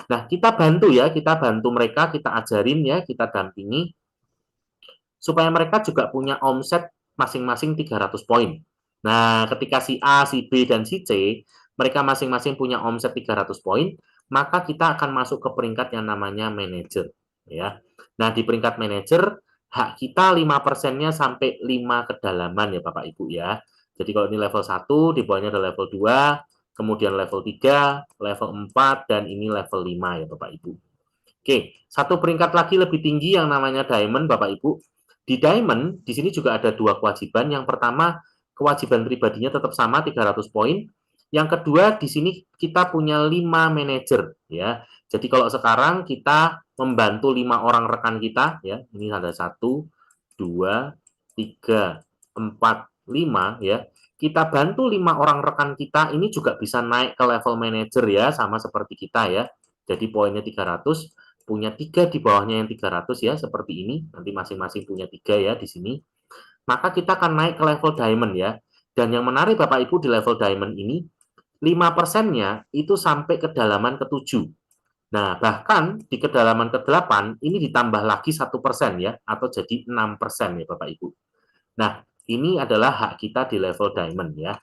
[SPEAKER 1] Nah, kita bantu ya, kita bantu mereka, kita ajarin ya, kita dampingi supaya mereka juga punya omset masing-masing 300 poin. Nah, ketika si A, si B, dan si C, mereka masing-masing punya omset 300 poin, maka kita akan masuk ke peringkat yang namanya manajer. Ya. Nah, di peringkat manajer, hak kita 5%-nya sampai 5 kedalaman ya Bapak Ibu ya. Jadi kalau ini level 1, di bawahnya ada level 2, kemudian level 3, level 4, dan ini level 5 ya Bapak Ibu. Oke, satu peringkat lagi lebih tinggi yang namanya diamond Bapak Ibu. Di diamond, di sini juga ada dua kewajiban. Yang pertama, kewajiban pribadinya tetap sama 300 poin. Yang kedua, di sini kita punya 5 manajer ya. Jadi kalau sekarang kita membantu 5 orang rekan kita ya. Ini ada 1 2 3 4 5 ya. Kita bantu 5 orang rekan kita ini juga bisa naik ke level manajer ya, sama seperti kita ya. Jadi poinnya 300, punya 3 di bawahnya yang 300 ya, seperti ini. Nanti masing-masing punya 3 ya di sini. Maka kita akan naik ke level diamond ya. Dan yang menarik Bapak Ibu di level diamond ini, 5%-nya itu sampai kedalaman ke-7. Nah, bahkan di kedalaman ke-8 ini ditambah lagi 1% ya, atau jadi 6% ya Bapak Ibu. Nah, ini adalah hak kita di level diamond ya.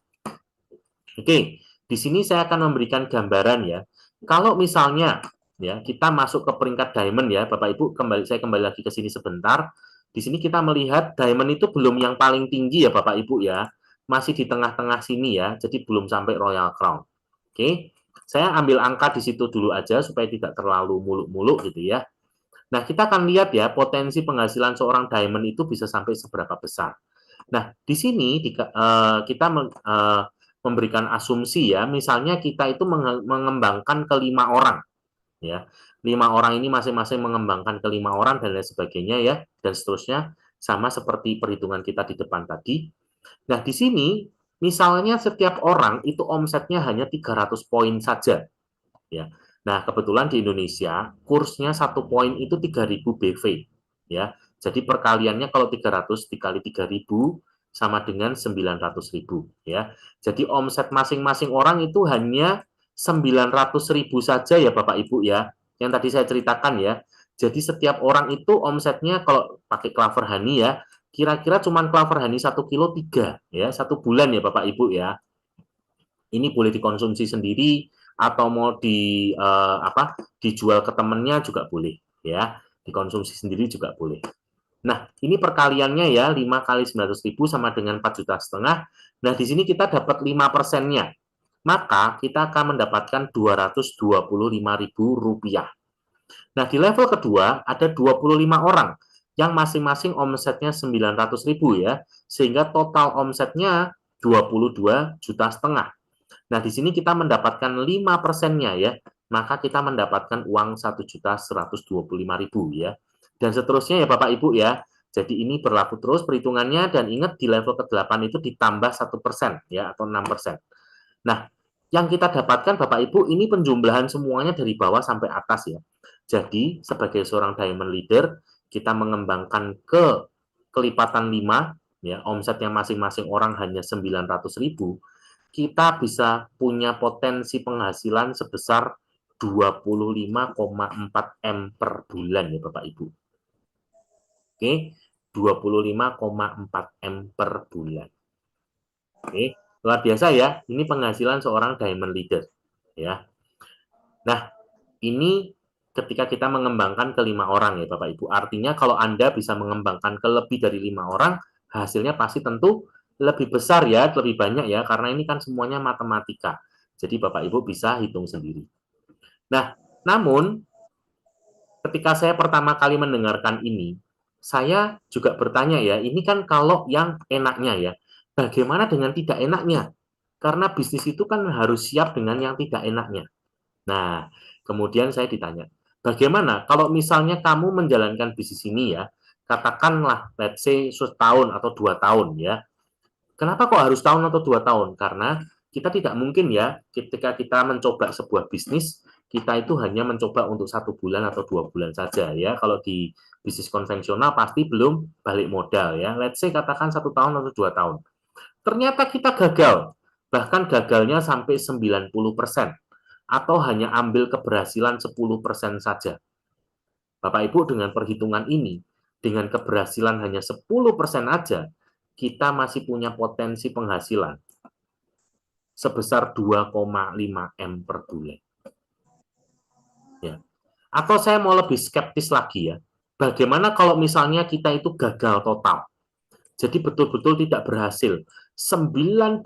[SPEAKER 1] Oke, di sini saya akan memberikan gambaran ya. Kalau misalnya ya kita masuk ke peringkat diamond ya, Bapak Ibu, saya kembali lagi ke sini sebentar. Di sini kita melihat diamond itu belum yang paling tinggi ya, Bapak Ibu ya. Masih di tengah-tengah sini ya, jadi belum sampai Royal Crown. Oke. Saya ambil angka di situ dulu aja supaya tidak terlalu muluk-muluk gitu ya. Nah, kita akan lihat ya potensi penghasilan seorang diamond itu bisa sampai seberapa besar. Nah, di sini kita memberikan asumsi ya, misalnya kita itu mengembangkan ke 5 orang, ya, 5 orang ini masing-masing mengembangkan ke 5 orang dan lain sebagainya ya, dan seterusnya sama seperti perhitungan kita di depan tadi. Nah, di sini misalnya setiap orang itu omsetnya hanya 300 poin saja, ya. Nah, kebetulan di Indonesia kursnya 1 poin itu 3.000 BV, ya. Jadi perkaliannya kalau 300 dikali 3.000 sama dengan 900.000 ya. Jadi omset masing-masing orang itu hanya 900.000 saja ya Bapak Ibu ya. Yang tadi saya ceritakan ya. Jadi setiap orang itu omsetnya kalau pakai Clover Honey ya, kira-kira cuma Clover Honey 1 kilo 3 ya, 1 bulan ya Bapak Ibu ya. Ini boleh dikonsumsi sendiri atau mau dijual ke temennya juga boleh ya, dikonsumsi sendiri juga boleh. Nah, ini perkaliannya ya, 5 kali 900.000 sama dengan 4,5 juta. Nah, di sini kita dapat 5%-nya. Maka kita akan mendapatkan Rp225.000. Nah, di level kedua ada 25 orang yang masing-masing omsetnya 900.000 ya, sehingga total omsetnya 22,5 juta. Nah, di sini kita mendapatkan 5%-nya ya, maka kita mendapatkan uang 1.125.000 ya. Dan seterusnya ya Bapak Ibu ya. Jadi ini berlaku terus perhitungannya dan ingat di level ke-8 itu ditambah 1% ya atau 6%. Nah, yang kita dapatkan Bapak Ibu ini penjumlahan semuanya dari bawah sampai atas ya. Jadi sebagai seorang diamond leader kita mengembangkan ke kelipatan 5 ya, omsetnya masing-masing orang hanya 900.000, kita bisa punya potensi penghasilan sebesar 25,4 M per bulan ya Bapak Ibu. Oke, 25,4 M per bulan. Oke, luar biasa ya. Ini penghasilan seorang diamond leader ya. Nah, ini ketika kita mengembangkan ke 5 orang ya Bapak Ibu. Artinya kalau Anda bisa mengembangkan ke lebih dari 5 orang, hasilnya pasti tentu lebih besar ya, lebih banyak ya, karena ini kan semuanya matematika. Jadi Bapak Ibu bisa hitung sendiri. Nah, namun ketika saya pertama kali mendengarkan ini, saya juga bertanya ya, ini kan kalau yang enaknya ya, bagaimana dengan tidak enaknya? Karena bisnis itu kan harus siap dengan yang tidak enaknya. Nah, kemudian saya ditanya, bagaimana kalau misalnya kamu menjalankan bisnis ini ya, katakanlah, let's say, setahun atau 2 tahun ya, kenapa kok harus tahun atau 2 tahun? Karena kita tidak mungkin ya, ketika kita mencoba sebuah bisnis, kita itu hanya mencoba untuk 1 bulan atau 2 bulan saja ya. Kalau di bisnis konvensional pasti belum balik modal ya. Let's say katakan 1 tahun atau 2 tahun. Ternyata kita gagal, bahkan gagalnya sampai 90%, atau hanya ambil keberhasilan 10% saja. Bapak Ibu dengan perhitungan ini, dengan keberhasilan hanya 10% aja, kita masih punya potensi penghasilan sebesar 2,5 M per bulan. Ya. Atau saya mau lebih skeptis lagi ya, bagaimana kalau misalnya kita itu gagal total? Jadi betul-betul tidak berhasil. 99%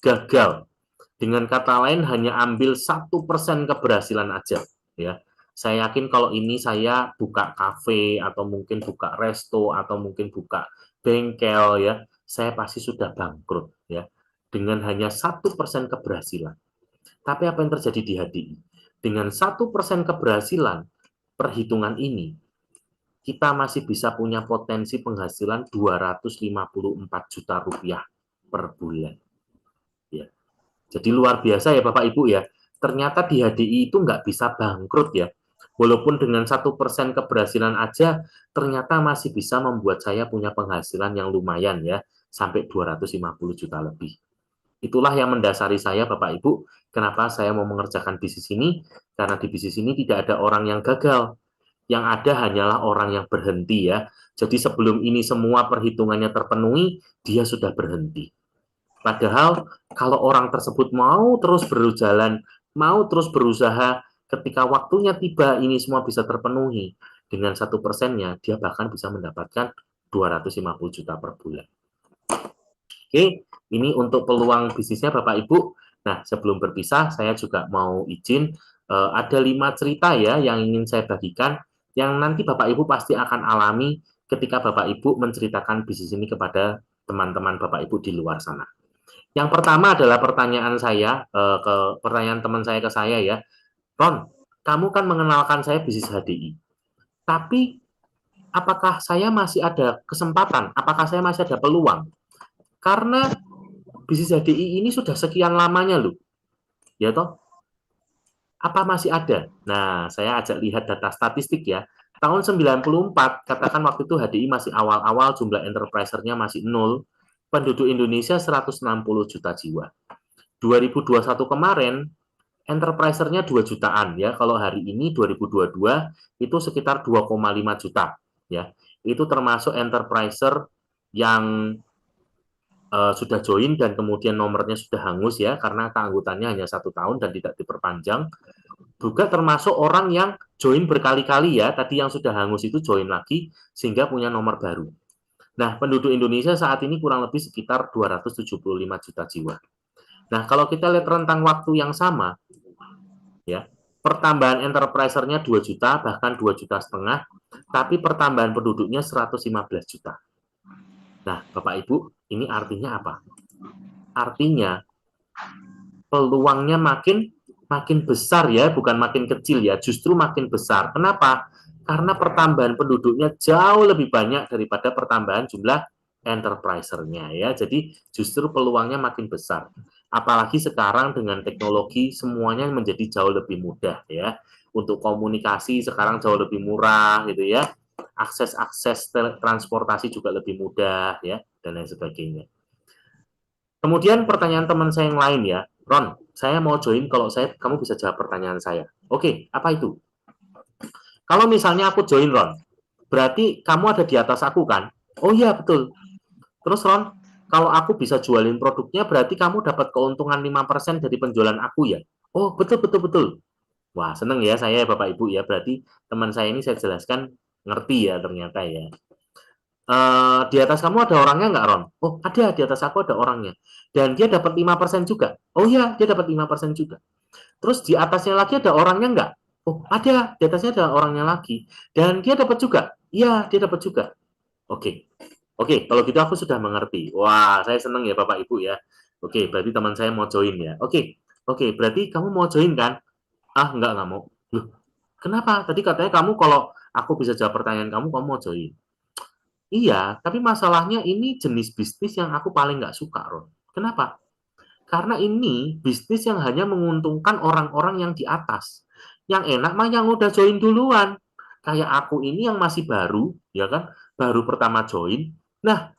[SPEAKER 1] gagal. Dengan kata lain hanya ambil 1% keberhasilan aja. Ya, saya yakin kalau ini saya buka kafe atau mungkin buka resto atau mungkin buka bengkel ya, saya pasti sudah bangkrut ya. Dengan hanya 1% keberhasilan. Tapi apa yang terjadi di HDI? Dengan 1% keberhasilan, perhitungan ini kita masih bisa punya potensi penghasilan 254 juta rupiah per bulan. Ya. Jadi luar biasa ya Bapak Ibu ya. Ternyata di HDI itu nggak bisa bangkrut ya. Walaupun dengan 1% keberhasilan aja, ternyata masih bisa membuat saya punya penghasilan yang lumayan ya, sampai 250 juta lebih. Itulah yang mendasari saya Bapak Ibu, kenapa saya mau mengerjakan bisnis ini, karena di bisnis ini tidak ada orang yang gagal, yang ada hanyalah orang yang berhenti ya. Jadi sebelum ini semua perhitungannya terpenuhi, dia sudah berhenti. Padahal kalau orang tersebut mau terus berjalan, mau terus berusaha, ketika waktunya tiba ini semua bisa terpenuhi, dengan 1%-nya dia bahkan bisa mendapatkan 250 juta per bulan. Oke, ini untuk peluang bisnisnya Bapak Ibu. Nah, sebelum berpisah, saya juga mau izin, ada 5 cerita ya yang ingin saya bagikan, yang nanti Bapak Ibu pasti akan alami ketika Bapak Ibu menceritakan bisnis ini kepada teman-teman Bapak Ibu di luar sana. Yang pertama adalah pertanyaan saya, pertanyaan teman saya ke saya ya, Ron, kamu kan mengenalkan saya bisnis HDI, tapi apakah saya masih ada kesempatan, apakah saya masih ada peluang? Karena bisnis HDI ini sudah sekian lamanya loh, ya toh? Apa masih ada? Nah, saya ajak lihat data statistik ya. Tahun 94, katakan waktu itu HDI masih awal-awal, jumlah enterpriser-nya masih 0, penduduk Indonesia 160 juta jiwa. 2021 kemarin, enterpriser-nya 2 jutaan ya. Kalau hari ini 2022 itu sekitar 2,5 juta ya. Itu termasuk enterpriser yang sudah join dan kemudian nomornya sudah hangus ya karena keanggotaannya hanya 1 tahun dan tidak diperpanjang. Juga termasuk orang yang join berkali-kali ya, tadi yang sudah hangus itu join lagi sehingga punya nomor baru. Nah, penduduk Indonesia saat ini kurang lebih sekitar 275 juta jiwa. Nah, kalau kita lihat rentang waktu yang sama, ya, pertambahan enterpriser-nya 2 juta, bahkan 2,5 juta, tapi pertambahan penduduknya 115 juta. Nah, Bapak Ibu, ini artinya apa? Artinya peluangnya makin besar ya, bukan makin kecil ya, justru makin besar. Kenapa? Karena pertambahan penduduknya jauh lebih banyak daripada pertambahan jumlah enterpriser-nya ya. Jadi justru peluangnya makin besar. Apalagi sekarang dengan teknologi semuanya menjadi jauh lebih mudah ya. Untuk komunikasi sekarang jauh lebih murah gitu ya. Akses transportasi juga lebih mudah ya dan lain sebagainya. Kemudian pertanyaan teman saya yang lain ya, Ron, saya mau join kalau kamu bisa jawab pertanyaan saya. Oke, apa itu? Kalau misalnya aku join Ron, berarti kamu ada di atas aku kan? Oh iya, betul. Terus Ron, kalau aku bisa jualin produknya, berarti kamu dapat keuntungan 5% dari penjualan aku ya? Oh, betul, betul, betul. Wah, seneng ya saya Bapak Ibu ya. Berarti teman saya ini saya jelaskan ngerti ya ternyata ya. Di atas kamu ada orangnya nggak, Ron? Oh, ada, di atas aku ada orangnya. Dan dia dapat 5% juga. Oh iya, dia dapat 5% juga. Terus di atasnya lagi ada orangnya nggak? Oh, ada, di atasnya ada orangnya lagi. Dan dia dapat juga. Iya, dia dapat juga. Oke. Oke, kalau gitu aku sudah mengerti. Wah, saya senang ya Bapak Ibu ya. Oke, berarti teman saya mau join ya. Oke. Oke, berarti kamu mau join kan? Ah, nggak mau. Loh, kenapa? Tadi katanya kamu kalau aku bisa jawab pertanyaan kamu mau join. Iya, tapi masalahnya ini jenis bisnis yang aku paling nggak suka, Ron. Kenapa? Karena ini bisnis yang hanya menguntungkan orang-orang yang di atas. Yang enak mah yang udah join duluan. Kayak aku ini yang masih baru, ya kan? Baru pertama join. Nah,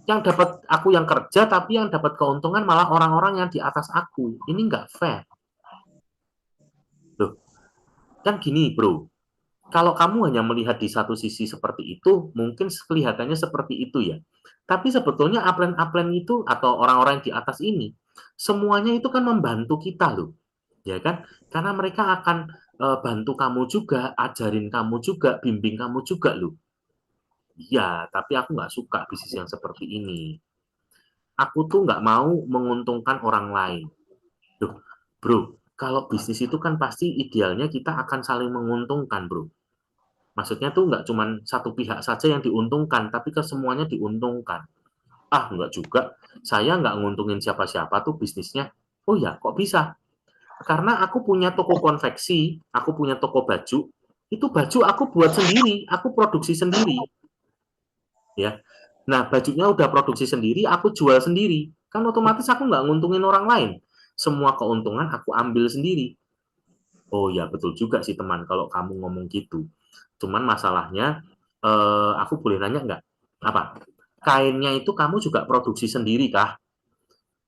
[SPEAKER 1] yang dapat aku yang kerja, tapi yang dapat keuntungan malah orang-orang yang di atas aku. Ini nggak fair. Loh, kan gini, bro. Kalau kamu hanya melihat di satu sisi seperti itu, mungkin kelihatannya seperti itu ya. Tapi sebetulnya upline-upline itu atau orang-orang di atas ini, semuanya itu kan membantu kita loh. Ya kan? Karena mereka akan bantu kamu juga, ajarin kamu juga, bimbing kamu juga loh. Iya, tapi aku nggak suka bisnis yang seperti ini. Aku tuh nggak mau menguntungkan orang lain. Loh, bro, kalau bisnis itu kan pasti idealnya kita akan saling menguntungkan, bro. Maksudnya tuh nggak cuma satu pihak saja yang diuntungkan, tapi ke semuanya diuntungkan. Ah, nggak juga. Saya nggak nguntungin siapa-siapa tuh bisnisnya. Oh ya, kok bisa? Karena aku punya toko konveksi, aku punya toko baju, itu baju aku buat sendiri, aku produksi sendiri. Ya, nah bajunya udah produksi sendiri, aku jual sendiri. Kan otomatis aku nggak nguntungin orang lain. Semua keuntungan aku ambil sendiri. Oh ya, betul juga sih teman, kalau kamu ngomong gitu. Cuman masalahnya, aku boleh nanya nggak? Apa? Kainnya itu kamu juga produksi sendiri kah?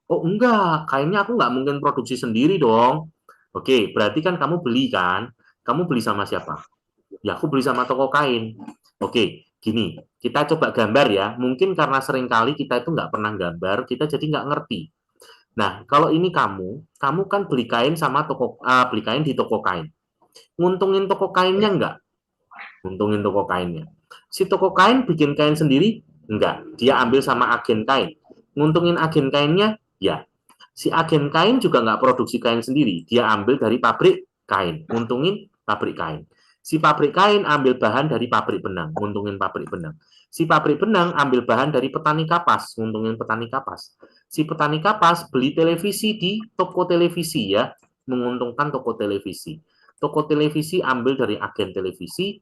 [SPEAKER 1] Oh enggak, kainnya aku nggak mungkin produksi sendiri dong. Oke, berarti kan kamu beli kan? Kamu beli sama siapa? Ya aku beli sama toko kain. Oke, gini, kita coba gambar ya. Mungkin karena seringkali kita itu nggak pernah gambar, kita jadi nggak ngerti. Nah, kalau ini kamu kan beli kain sama beli kain di toko kain. Nguntungin toko kainnya nggak? Untungin toko kainnya. Si toko kain bikin kain sendiri? Enggak. Dia ambil sama agen kain. Nguntungin agen kainnya? Ya. Si agen kain juga nggak produksi kain sendiri. Dia ambil dari pabrik kain. Nguntungin pabrik kain. Si pabrik kain ambil bahan dari pabrik benang. Nguntungin pabrik benang. Si pabrik benang ambil bahan dari petani kapas. Nguntungin petani kapas. Si petani kapas beli televisi di toko televisi ya. Menguntungkan toko televisi. Toko televisi ambil dari agen televisi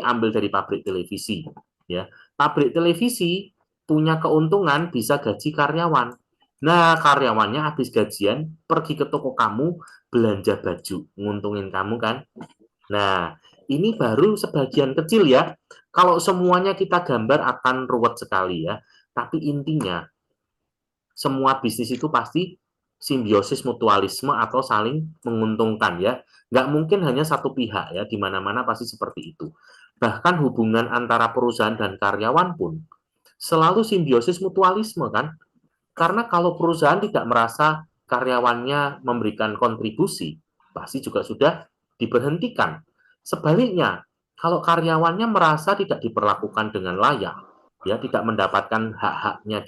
[SPEAKER 1] ambil dari pabrik televisi. Ya, pabrik televisi punya keuntungan bisa gaji karyawan. Nah, karyawannya habis gajian pergi ke toko kamu belanja baju, nguntungin kamu kan. Nah, ini baru sebagian kecil ya. Kalau semuanya kita gambar akan ruwet sekali ya. Tapi intinya semua bisnis itu pasti simbiosis mutualisme atau saling menguntungkan ya. Nggak mungkin hanya satu pihak ya, di mana-mana pasti seperti itu. Bahkan hubungan antara perusahaan dan karyawan pun selalu simbiosis mutualisme kan. Karena kalau perusahaan tidak merasa karyawannya memberikan kontribusi, pasti juga sudah diberhentikan. Sebaliknya, kalau karyawannya merasa tidak diperlakukan dengan layak, ya tidak mendapatkan hak-haknya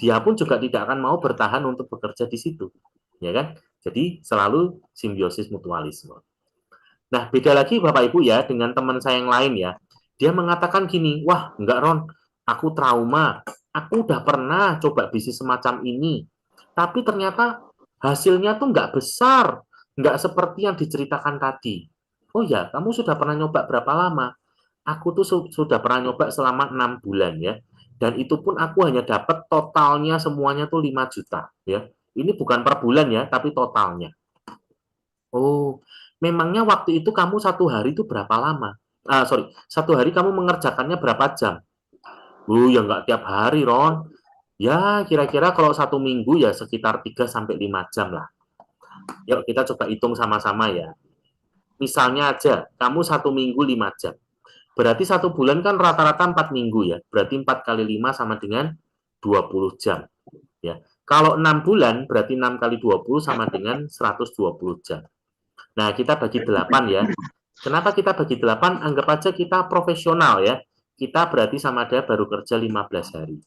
[SPEAKER 1] dia pun juga tidak akan mau bertahan untuk bekerja di situ, ya kan? Jadi selalu simbiosis mutualisme. Nah, beda lagi Bapak Ibu ya dengan teman saya yang lain ya. Dia mengatakan gini, wah enggak Ron, aku trauma, aku udah pernah coba bisnis semacam ini, tapi ternyata hasilnya tuh nggak besar, nggak seperti yang diceritakan tadi. Oh ya, kamu sudah pernah nyoba berapa lama? Aku tuh sudah pernah nyoba selama 6 bulan ya. Dan itu pun aku hanya dapat totalnya semuanya tuh 5 juta ya. Ini bukan per bulan ya, tapi totalnya. Oh, memangnya waktu itu kamu satu hari itu berapa lama? Sorry, satu hari kamu mengerjakannya berapa jam? Ya nggak tiap hari, Ron. Ya, kira-kira kalau satu minggu ya sekitar 3 sampai 5 jam lah. Yuk, kita coba hitung sama-sama ya. Misalnya aja, kamu satu minggu 5 jam. Berarti satu bulan kan rata-rata 4 minggu ya. Berarti 4 kali 5 sama dengan 20 jam. Ya. Kalau 6 bulan, berarti 6 kali 20 sama dengan 120 jam. Nah, kita bagi 8 ya. Kenapa kita bagi 8? Anggap aja kita profesional ya. Kita berarti sama dia baru kerja 15 hari.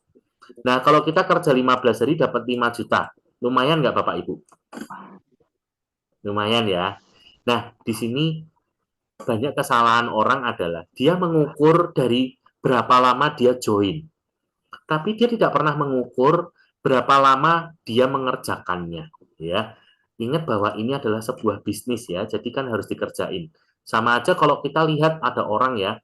[SPEAKER 1] Nah, kalau kita kerja 15 hari dapat 5 juta. Lumayan nggak Bapak Ibu? Lumayan ya. Nah, di sini banyak kesalahan orang adalah dia mengukur dari berapa lama dia join. Tapi dia tidak pernah mengukur berapa lama dia mengerjakannya. Ya, ingat bahwa ini adalah sebuah bisnis ya, jadi kan harus dikerjain. Sama aja kalau kita lihat ada orang ya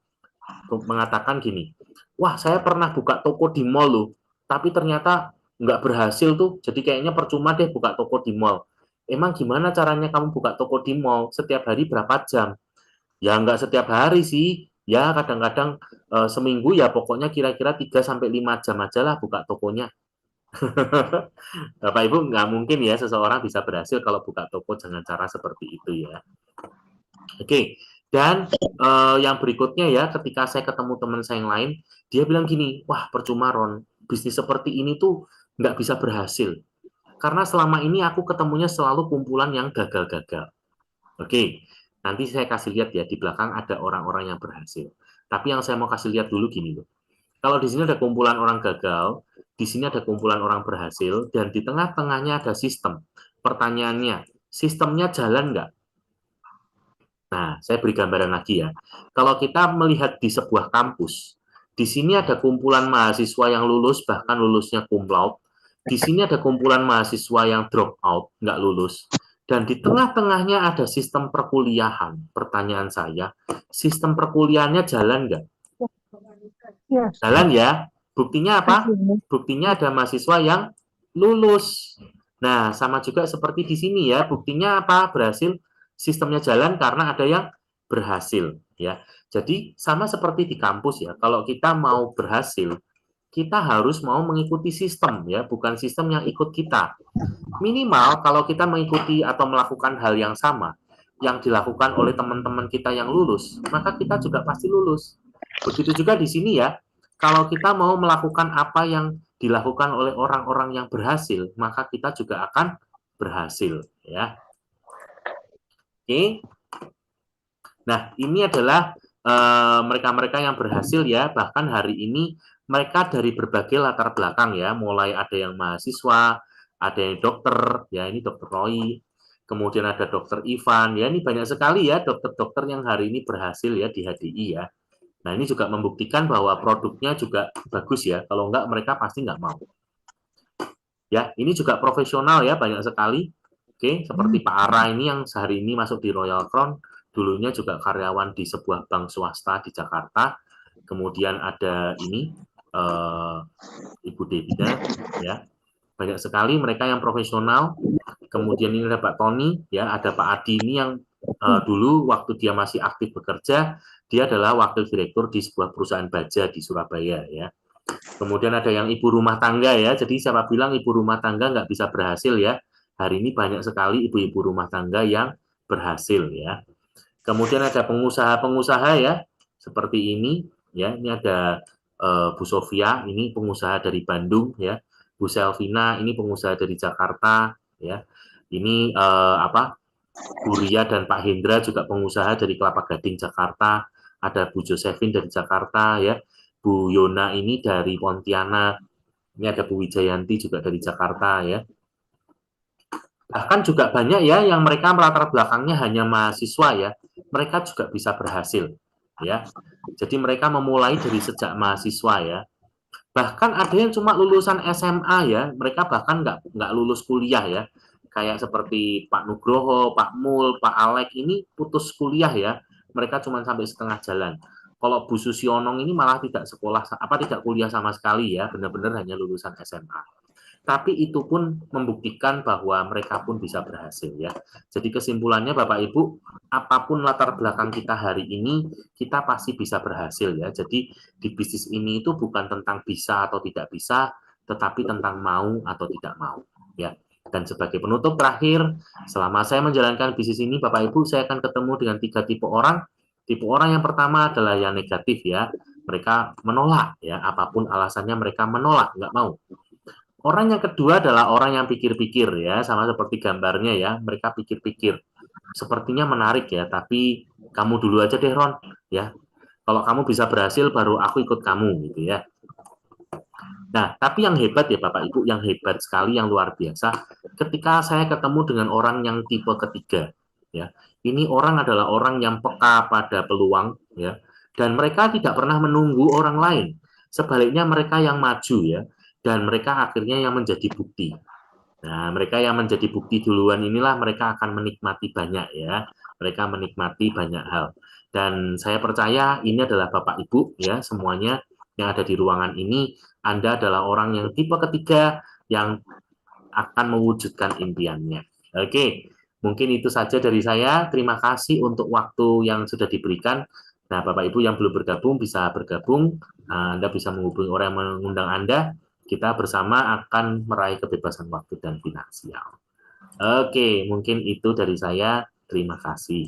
[SPEAKER 1] mengatakan gini, wah saya pernah buka toko di mall loh, tapi ternyata nggak berhasil tuh, jadi kayaknya percuma deh buka toko di mall. Emang gimana caranya kamu buka toko di mall? Setiap hari berapa jam? Ya nggak setiap hari sih, ya kadang-kadang seminggu ya pokoknya kira-kira 3 sampai 5 jam aja lah buka tokonya. Bapak Ibu nggak mungkin ya seseorang bisa berhasil kalau buka toko dengan cara seperti itu ya. Oke, dan yang berikutnya ya, ketika saya ketemu teman saya yang lain, dia bilang gini, wah percuma Ron, bisnis seperti ini tuh nggak bisa berhasil. Karena selama ini aku ketemunya selalu kumpulan yang gagal-gagal. Oke, nanti saya kasih lihat ya, di belakang ada orang-orang yang berhasil. Tapi yang saya mau kasih lihat dulu gini loh. Kalau di sini ada kumpulan orang gagal, di sini ada kumpulan orang berhasil, dan di tengah-tengahnya ada sistem. Pertanyaannya, sistemnya jalan nggak? Nah, saya beri gambaran lagi ya. Kalau kita melihat di sebuah kampus, di sini ada kumpulan mahasiswa yang lulus, bahkan lulusnya cum laude. Di sini ada kumpulan mahasiswa yang drop out, nggak lulus. Dan di tengah-tengahnya ada sistem perkuliahan. Pertanyaan saya, sistem perkuliahannya jalan nggak?
[SPEAKER 2] Yes.
[SPEAKER 1] Jalan ya. Buktinya apa? Buktinya ada mahasiswa yang lulus. Nah, sama juga seperti di sini ya. Buktinya apa? Berhasil. Sistemnya jalan karena ada yang berhasil ya. Jadi sama seperti di kampus ya. Kalau kita mau berhasil, kita harus mau mengikuti sistem ya, bukan sistem yang ikut kita. Minimal kalau kita mengikuti atau melakukan hal yang sama yang dilakukan oleh teman-teman kita yang lulus, maka kita juga pasti lulus. Begitu juga di sini ya. Kalau kita mau melakukan apa yang dilakukan oleh orang-orang yang berhasil, maka kita juga akan berhasil ya. Oke. Nah, ini adalah mereka-mereka yang berhasil ya, bahkan hari ini mereka dari berbagai latar belakang ya, mulai ada yang mahasiswa, ada yang dokter, ya ini dokter Roy, kemudian ada dokter Ivan, ya ini banyak sekali ya dokter-dokter yang hari ini berhasil ya di HDI ya. Nah ini juga membuktikan bahwa produknya juga bagus ya, kalau enggak mereka pasti nggak mau. Ya, ini juga profesional ya, banyak sekali. Oke, seperti Pak Ara ini yang sehari ini masuk di Royal Crown, dulunya juga karyawan di sebuah bank swasta di Jakarta. Kemudian ada ini Ibu Devida, ya banyak sekali mereka yang profesional. Kemudian ini ada Pak Tony, ya ada Pak Adi ini yang dulu waktu dia masih aktif bekerja, dia adalah wakil direktur di sebuah perusahaan baja di Surabaya, ya. Kemudian ada yang ibu rumah tangga ya, jadi siapa bilang ibu rumah tangga nggak bisa berhasil ya. Hari ini banyak sekali ibu-ibu rumah tangga yang berhasil ya. Kemudian ada pengusaha-pengusaha ya, seperti ini ya. Ini ada Bu Sofia, ini pengusaha dari Bandung ya. Bu Selvina, ini pengusaha dari Jakarta ya. Ini Bu Ria dan Pak Hendra juga pengusaha dari Kelapa Gading Jakarta. Ada Bu Josephine dari Jakarta ya. Bu Yona ini dari Pontianak. Ini ada Bu Wijayanti juga dari Jakarta ya. Bahkan juga banyak ya yang mereka latar belakangnya hanya mahasiswa ya, mereka juga bisa berhasil ya. Jadi mereka memulai dari sejak mahasiswa ya. Bahkan ada yang cuma lulusan SMA ya, mereka bahkan nggak lulus kuliah ya. Kayak seperti Pak Nugroho, Pak Mul, Pak Alek ini putus kuliah ya, mereka cuma sampai setengah jalan. Kalau Bu Susionong ini malah tidak sekolah, tidak kuliah sama sekali ya, benar-benar hanya lulusan SMA. Tapi itu pun membuktikan bahwa mereka pun bisa berhasil ya. Jadi kesimpulannya Bapak Ibu, apapun latar belakang kita hari ini, kita pasti bisa berhasil ya. Jadi di bisnis ini itu bukan tentang bisa atau tidak bisa, tetapi tentang mau atau tidak mau ya. Dan sebagai penutup terakhir, selama saya menjalankan bisnis ini, Bapak Ibu, saya akan ketemu dengan 3 tipe orang. Tipe orang yang pertama adalah yang negatif ya. Mereka menolak ya, apapun alasannya mereka menolak, nggak mau. Orang yang kedua adalah orang yang pikir-pikir ya, sama seperti gambarnya ya, mereka pikir-pikir. sepertinya menarik ya, tapi kamu dulu aja deh Ron, ya. Kalau kamu bisa berhasil, baru aku ikut kamu, gitu ya. Nah, tapi yang hebat ya Bapak Ibu, yang hebat sekali, yang luar biasa, ketika saya ketemu dengan orang yang tipe ketiga, ya, ini orang adalah orang yang peka pada peluang, ya, dan mereka tidak pernah menunggu orang lain. Sebaliknya mereka yang maju, ya, dan mereka akhirnya yang menjadi bukti. Nah, mereka yang menjadi bukti duluan inilah mereka akan menikmati banyak ya. Mereka menikmati banyak hal. Dan saya percaya ini adalah Bapak Ibu ya semuanya yang ada di ruangan ini. Anda adalah orang yang tipe ketiga yang akan mewujudkan impiannya. Oke, mungkin itu saja dari saya. Terima kasih untuk waktu yang sudah diberikan. Nah, Bapak Ibu yang belum bergabung bisa bergabung. Anda bisa menghubungi orang yang mengundang Anda. Kita bersama akan meraih kebebasan waktu dan finansial. Oke, mungkin itu dari saya. Terima kasih.